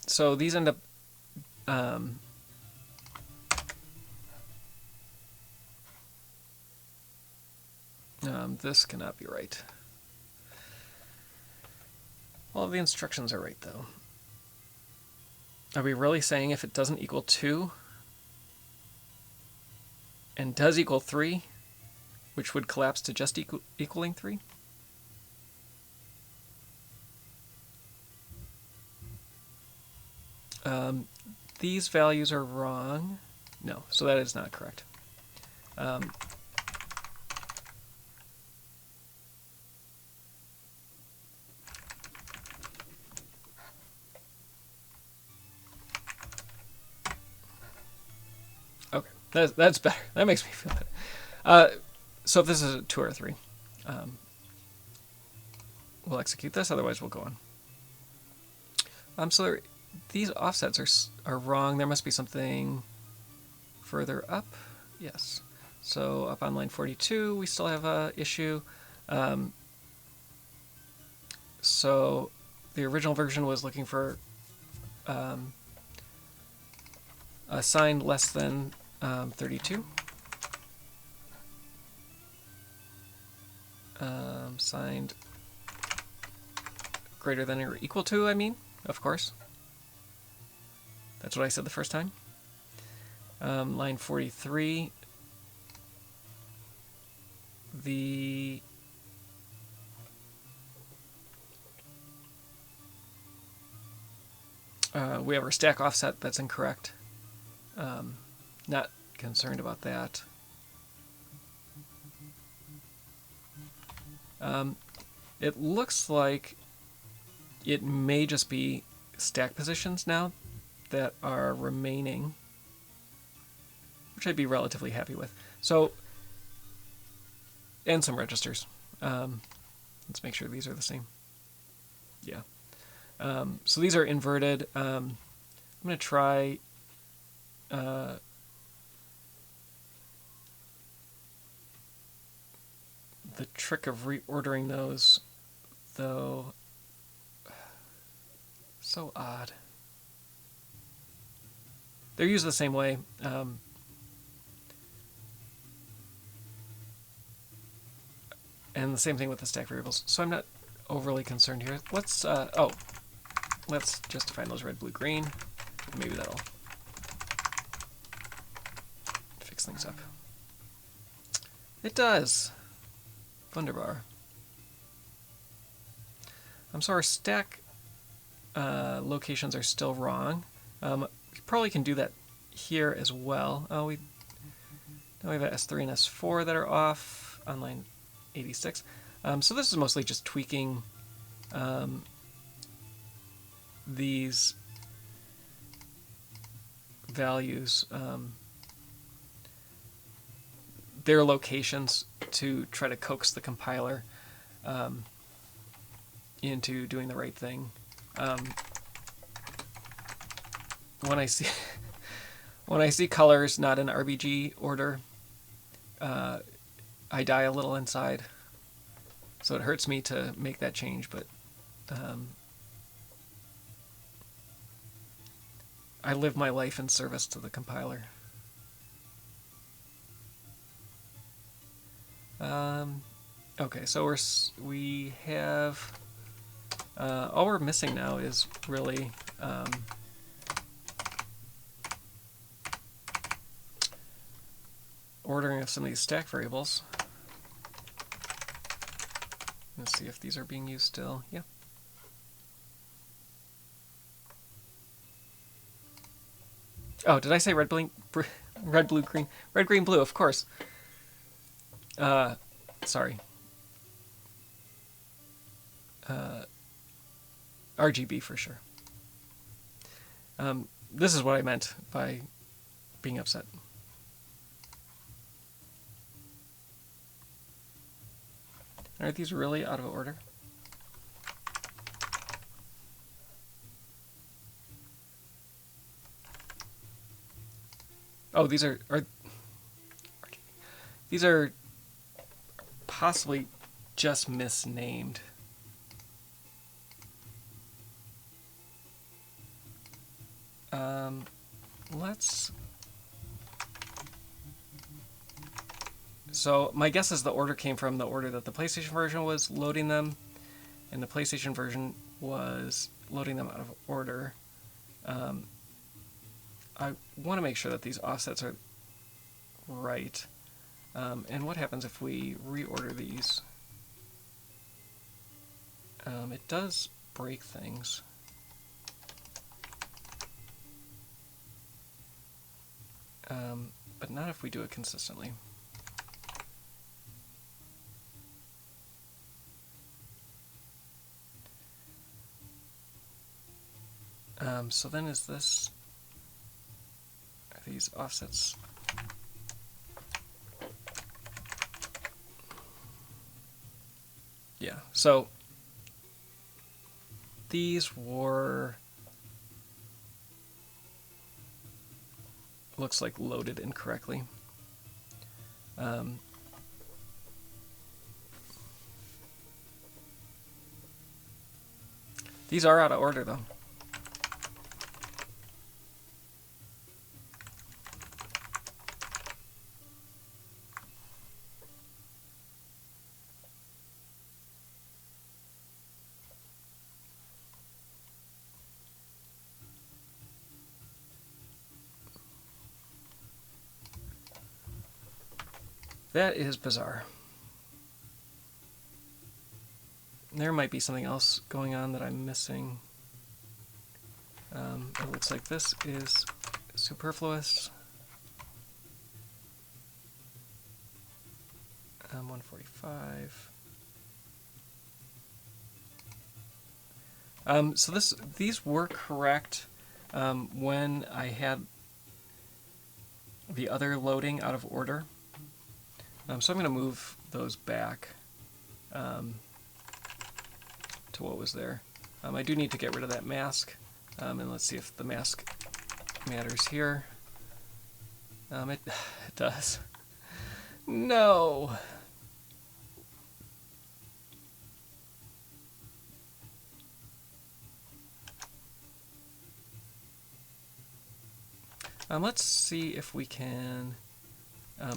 So these end up this cannot be right. All of the instructions are right, though. Are we really saying if it doesn't equal 2 and does equal 3, which would collapse to just equaling 3? These values are wrong. No, so that is not correct. Okay, that's better. That makes me feel better. So if this is a 2 or a 3, we'll execute this. Otherwise, we'll go on. So these offsets are wrong. There must be something further up. Yes. So up on line 42, we still have a issue. So the original version was looking for a sign less than 32. Signed greater than or equal to, I mean, of course. That's what I said the first time. Line 43, we have our stack offset that's incorrect. Not concerned about that. It looks like it may just be stack positions now that are remaining, which I'd be relatively happy with. So, and some registers. Let's make sure these are the same. Yeah. So these are inverted. I'm going to try the trick of reordering those, though. So odd. They're used the same way. And the same thing with the stack variables. So I'm not overly concerned here. Let's just define those red, blue, green. Maybe that'll fix things up. It does. Wunderbar. So our stack locations are still wrong. We probably can do that here as well. Now we have a S3 and S4 that are off on line 86. So this is mostly just tweaking these values, their locations, to try to coax the compiler into doing the right thing. When I see When I see colors not in RBG order, I die a little inside. So it hurts me to make that change, but I live my life in service to the compiler. Okay, so we have all we're missing now is really ordering of some of these stack variables. Let's see if these are being used still. Yeah. Oh, did I say red, red, blue, green? Red, green, blue, of course. Sorry. RGB for sure. This is what I meant by being upset. Are these really out of order? Oh, these are possibly just misnamed. Let's. So my guess is the order came from the order that the PlayStation version was loading them, and the PlayStation version was loading them out of order. I want to make sure that these offsets are right. And what happens if we reorder these? It does break things. But not if we do it consistently. So then is this, are these offsets? Yeah, so these were, looks like loaded incorrectly. These are out of order though. That is bizarre. There might be something else going on that I'm missing. It looks like this is superfluous. 145. So these were correct when I had the other loading out of order. So I'm going to move those back to what was there. I do need to get rid of that mask, and let's see if the mask matters here. It does. No! Let's see if we can,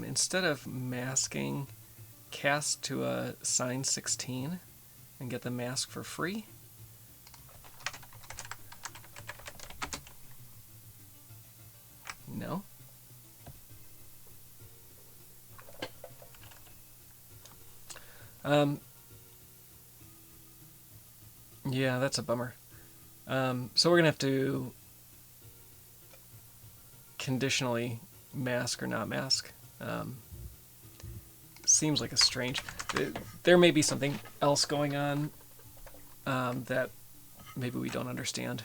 instead of masking, cast to a signed 16 and get the mask for free. No. Yeah, that's a bummer. So we're gonna have to conditionally mask or not mask. Seems like a strange. There may be something else going on that maybe we don't understand.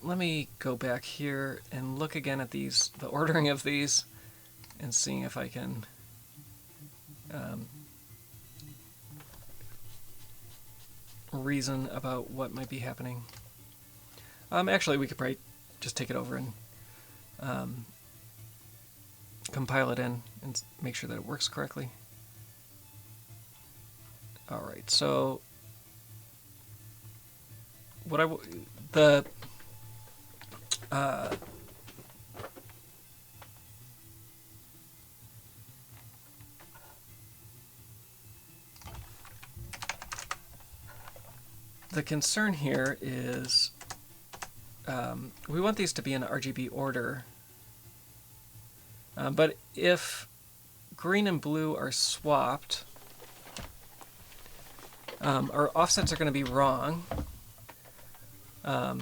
let me go back here and look again at these, the ordering of these, and seeing if I can reason about what might be happening. Actually, we could probably just take it over and compile it in and make sure that it works correctly. All right, so what the concern here is we want these to be in RGB order, but if green and blue are swapped, our offsets are going to be wrong.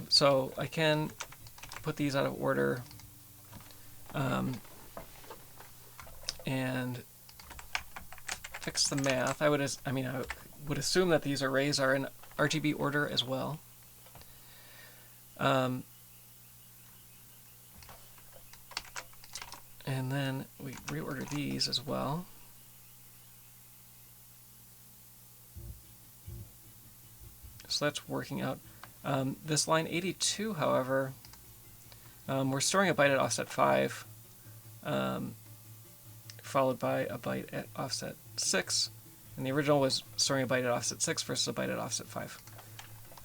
So I can put these out of order and fix the math. I would assume that these arrays are in RGB order as well. And then we reorder these as well. So that's working out. This line 82, however, we're storing a byte at offset 5, followed by a byte at offset 6. And the original was storing a byte at offset 6 versus a byte at offset 5.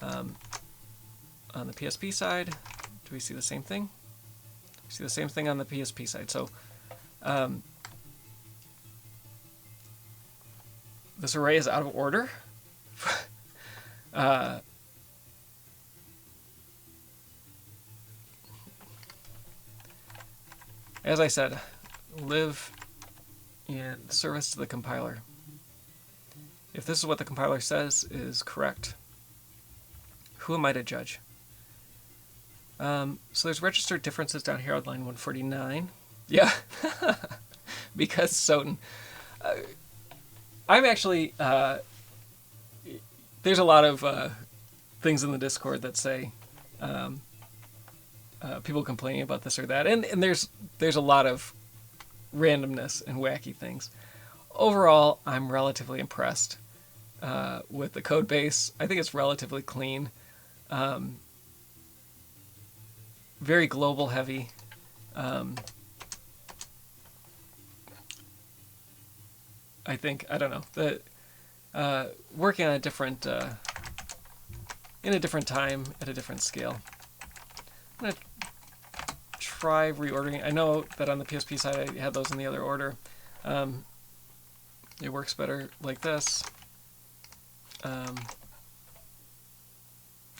On the PSP side, do we see the same thing? We see the same thing on the PSP side. So this array is out of order. As I said, live in service to the compiler. If this is what the compiler says is correct, who am I to judge? So there's registered differences down here on line 149. Yeah, because SOTN. I'm actually, there's a lot of things in the Discord that say people complaining about this or that, and there's a lot of randomness and wacky things. Overall, I'm relatively impressed with the code base. I think it's relatively clean, very global heavy. I think, I don't know, the working on a different in a different time at a different scale. I'm gonna try reordering. I know that on the PSP side I had those in the other order. It works better like this.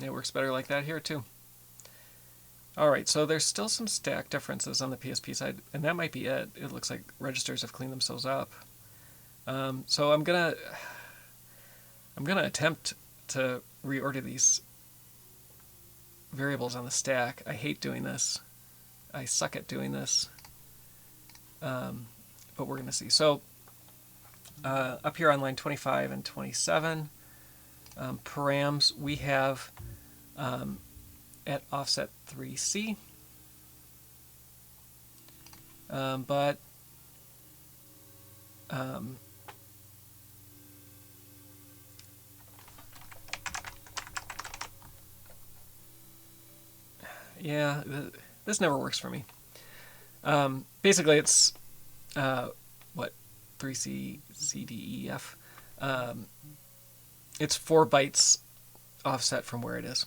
It works better like that here too. All right, so there's still some stack differences on the PSP side, and that might be it. It looks like registers have cleaned themselves up. So I'm gonna attempt to reorder these variables on the stack. I hate doing this. I suck at doing this. But we're gonna see. So up here on line 25 and 27, params we have at offset 3C, but yeah, this never works for me. Basically, it's what 3C, C, D, E, F. It's 4 bytes offset from where it is.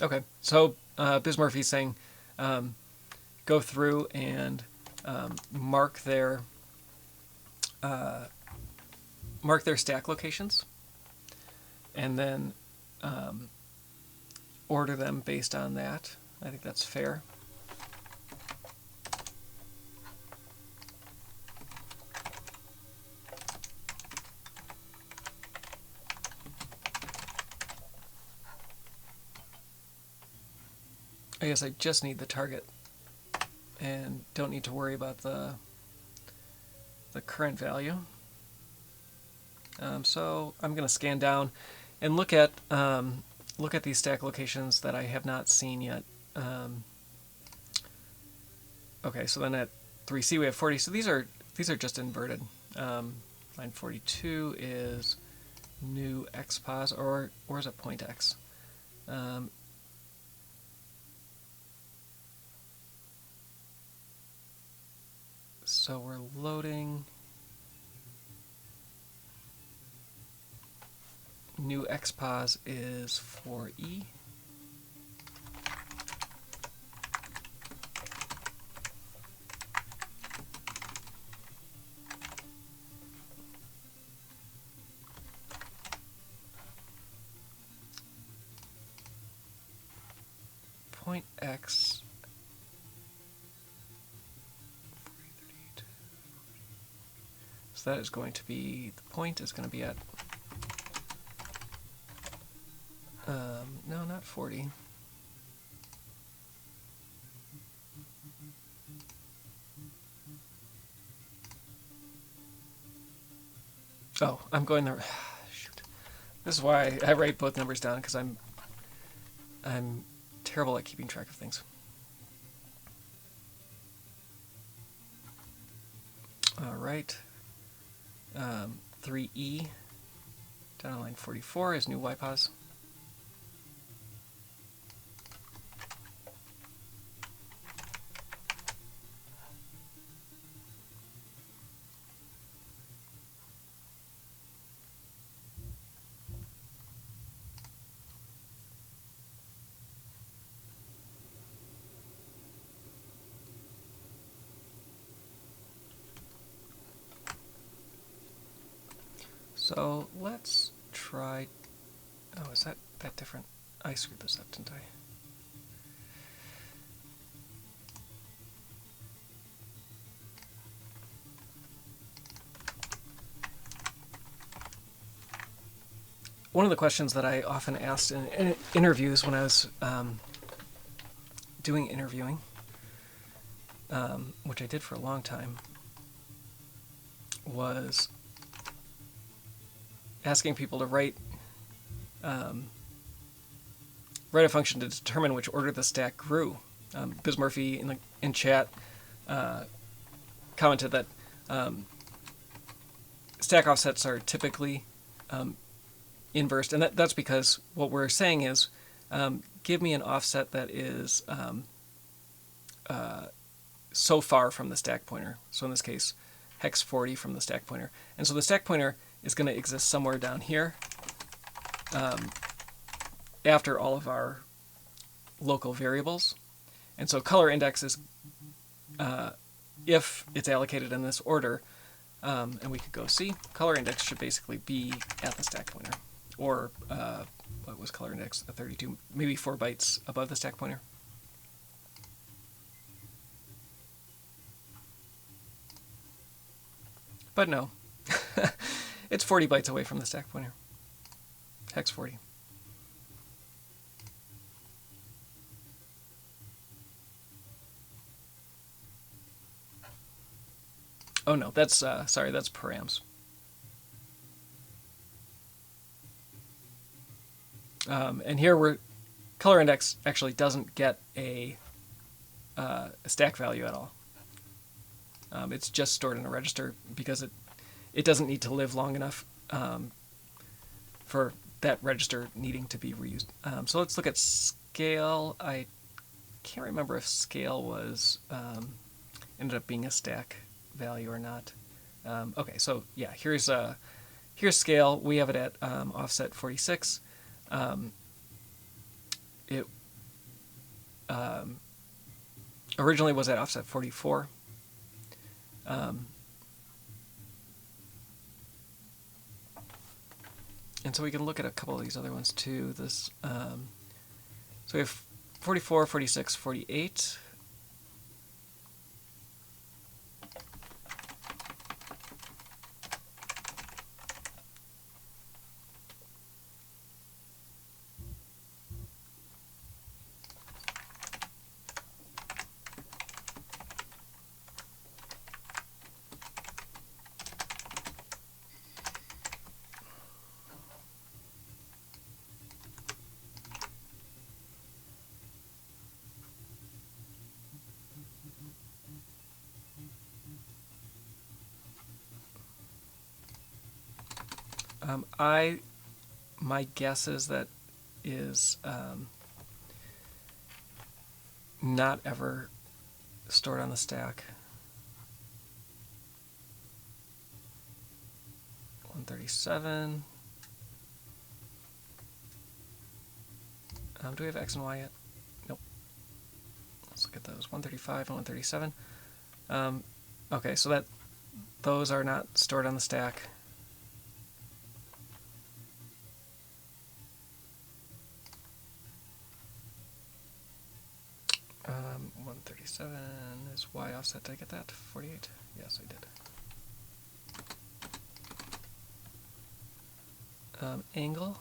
Okay, so Bismurphy's saying go through and mark their stack locations, and then order them based on that. I think that's fair. I guess I just need the target and don't need to worry about the current value. So I'm going to scan down and look at these stack locations that I have not seen yet. Okay, so then at 3C we have 40. So these are just inverted. Line 42 is new xpos, or is it point x? So we're loading new xpos is 4e. Point x. So that is going to be, the point is going to be at, no, not 40. Oh, I'm going there. Shoot. This is why I write both numbers down, because I'm terrible at keeping track of things. All right. 3E down on line 44 is new YPOS. So let's try. Oh, is that different? I screwed this up, didn't I? One of the questions that I often asked in interviews when I was doing interviewing, which I did for a long time, was asking people to write a function to determine which order the stack grew. Biz Murphy in chat commented that stack offsets are typically inversed, and that's because what we're saying is give me an offset that is so far from the stack pointer. So in this case, hex 40 from the stack pointer. And so the stack pointer is going to exist somewhere down here after all of our local variables. And so color index is, if it's allocated in this order, and we could go see, color index should basically be at the stack pointer. Or, what was color index? 32, maybe 4 bytes above the stack pointer. But no, it's 40 bytes away from the stack pointer. Hex 40. Oh no, that's, sorry, that's params. And here color index actually doesn't get a stack value at all. It's just stored in a register because it doesn't need to live long enough for that register needing to be reused. So let's look at scale. I can't remember if scale was ended up being a stack value or not. Okay, so yeah, here's scale. We have it at offset 46. It originally was at offset 44. And so we can look at a couple of these other ones too. This, so we have 44, 46, 48. My guess is that is not ever stored on the stack. 137. Do we have X and Y yet? Nope. Let's look at those. 135 and 137. Okay, so that those are not stored on the stack. Um, 137 is Y offset. Did I get that? 48? Yes, I did. Angle.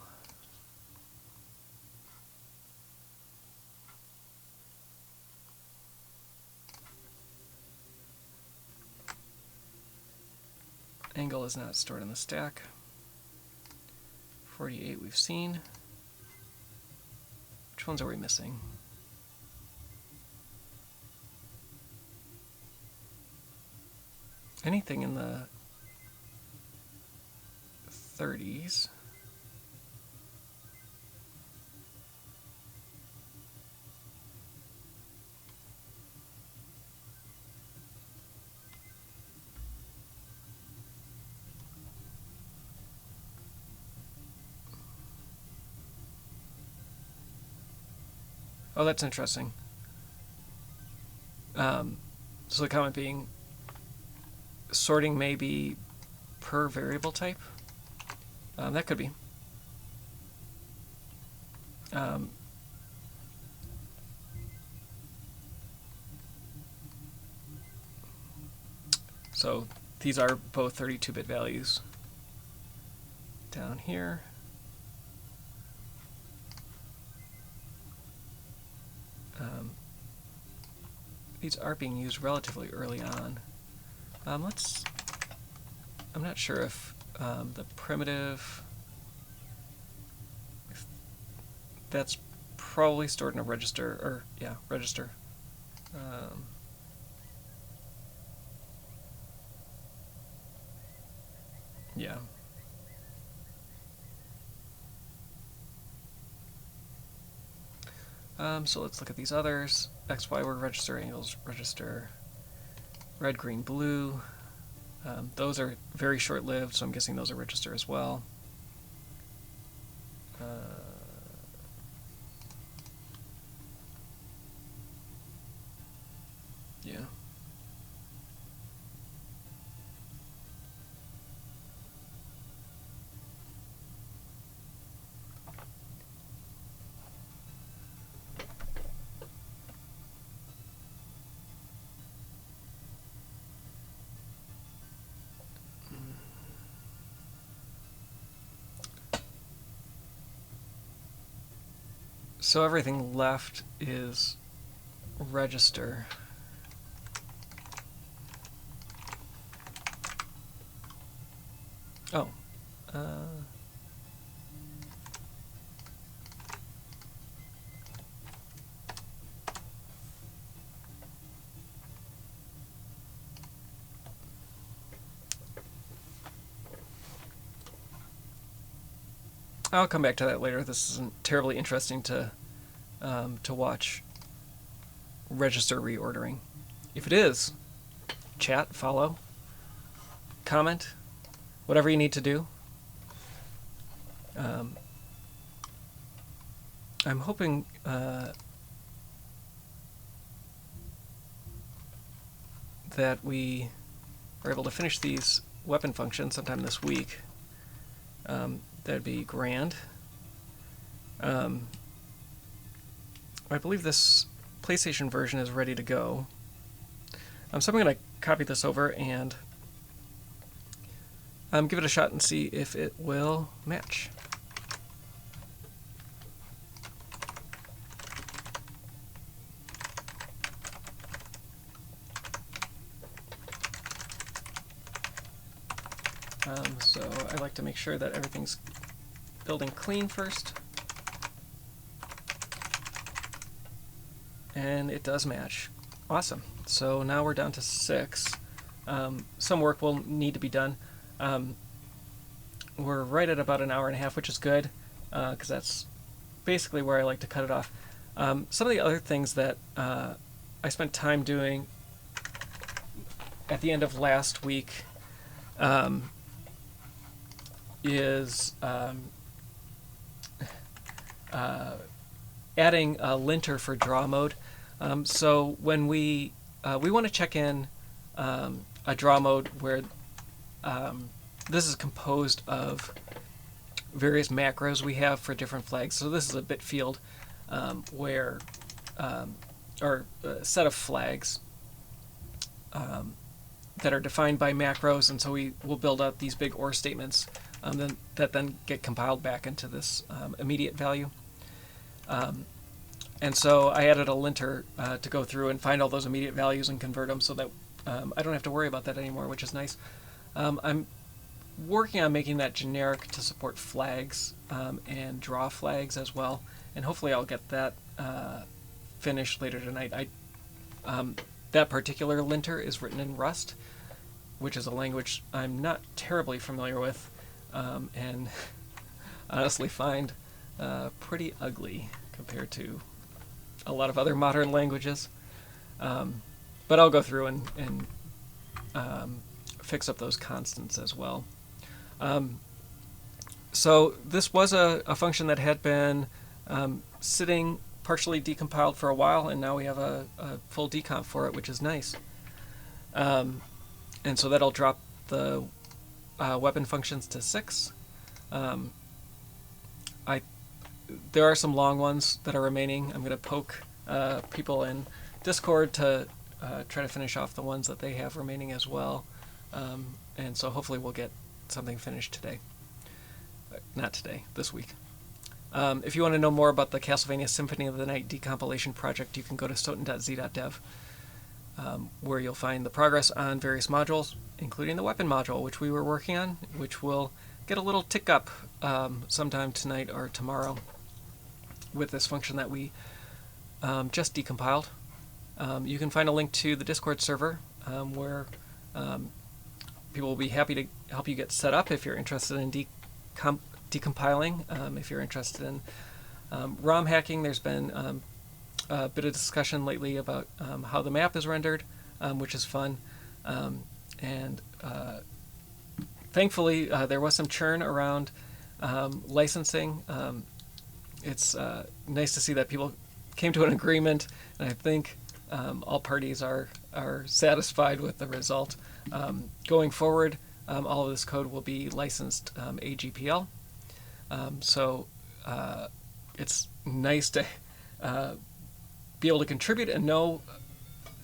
Angle is not stored in the stack. 48 we've seen. Which ones are we missing? Anything in the 30s. Oh, that's interesting. So the comment being, sorting may be per variable type. That could be. So these are both 32-bit values. Down here. These are being used relatively early on. I'm not sure if the primitive, that's probably stored in a register, or yeah, register. Yeah. So let's look at these others. X, Y were register, angles register, red, green, blue. Those are very short-lived, so I'm guessing those are register as well. Yeah. So everything left is register. Oh. I'll come back to that later. This isn't terribly interesting to watch register reordering. If it is, chat, follow, comment, whatever you need to do. I'm hoping that we are able to finish these weapon functions sometime this week. That'd be grand. I believe this PlayStation version is ready to go. So I'm going to copy this over and give it a shot and see if it will match. So I like to make sure that everything's building clean first. And it does match. Awesome. So now we're down to 6. Some work will need to be done. we're right at about an hour and a half, which is good, because that's basically where I like to cut it off. Some of the other things that I spent time doing at the end of last week is adding a linter for draw mode. So when we want to check in a draw mode where this is composed of various macros we have for different flags. So this is a bit field where or a set of flags that are defined by macros, and so we will build out these big OR statements that then get compiled back into this immediate value. And so I added a linter to go through and find all those immediate values and convert them so that I don't have to worry about that anymore, which is nice. I'm working on making that generic to support flags and draw flags as well, and hopefully I'll get that finished later tonight. That particular linter is written in Rust, which is a language I'm not terribly familiar with, and honestly find pretty ugly compared to a lot of other modern languages. But I'll go through and fix up those constants as well. So this was a function that had been sitting partially decompiled for a while, and now we have a full decomp for it, which is nice. And so that'll drop the weapon functions to 6. There are some long ones that are remaining. I'm going to poke people in Discord to try to finish off the ones that they have remaining as well. And so hopefully we'll get something finished today. Not today, this week. If you want to know more about the Castlevania Symphony of the Night decompilation project, you can go to soten.z.dev, where you'll find the progress on various modules, including the weapon module, which we were working on, which will get a little tick up sometime tonight or tomorrow with this function that we just decompiled. You can find a link to the Discord server where people will be happy to help you get set up if you're interested in decompiling. If you're interested in ROM hacking, there's been a bit of discussion lately about how the map is rendered, which is fun. And thankfully, there was some churn around licensing. It's nice to see that people came to an agreement, and I think all parties are satisfied with the result. Going forward, all of this code will be licensed AGPL. So it's nice to be able to contribute and know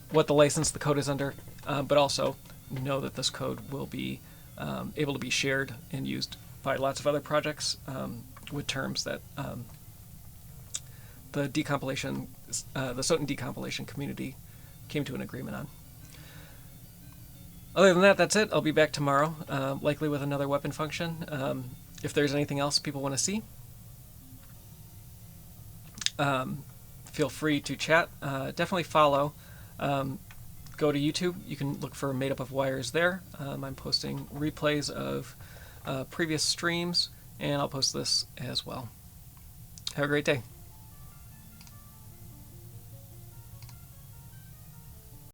what the license the code is under, but also know that this code will be able to be shared and used by lots of other projects with terms that the decompilation, the SOTN Decompilation community came to an agreement on. Other than that, that's it. I'll be back tomorrow, likely with another weapon function. If there's anything else people want to see, feel free to chat. Definitely follow. Go to YouTube. You can look for Made Up of Wires there. I'm posting replays of previous streams, and I'll post this as well. Have a great day.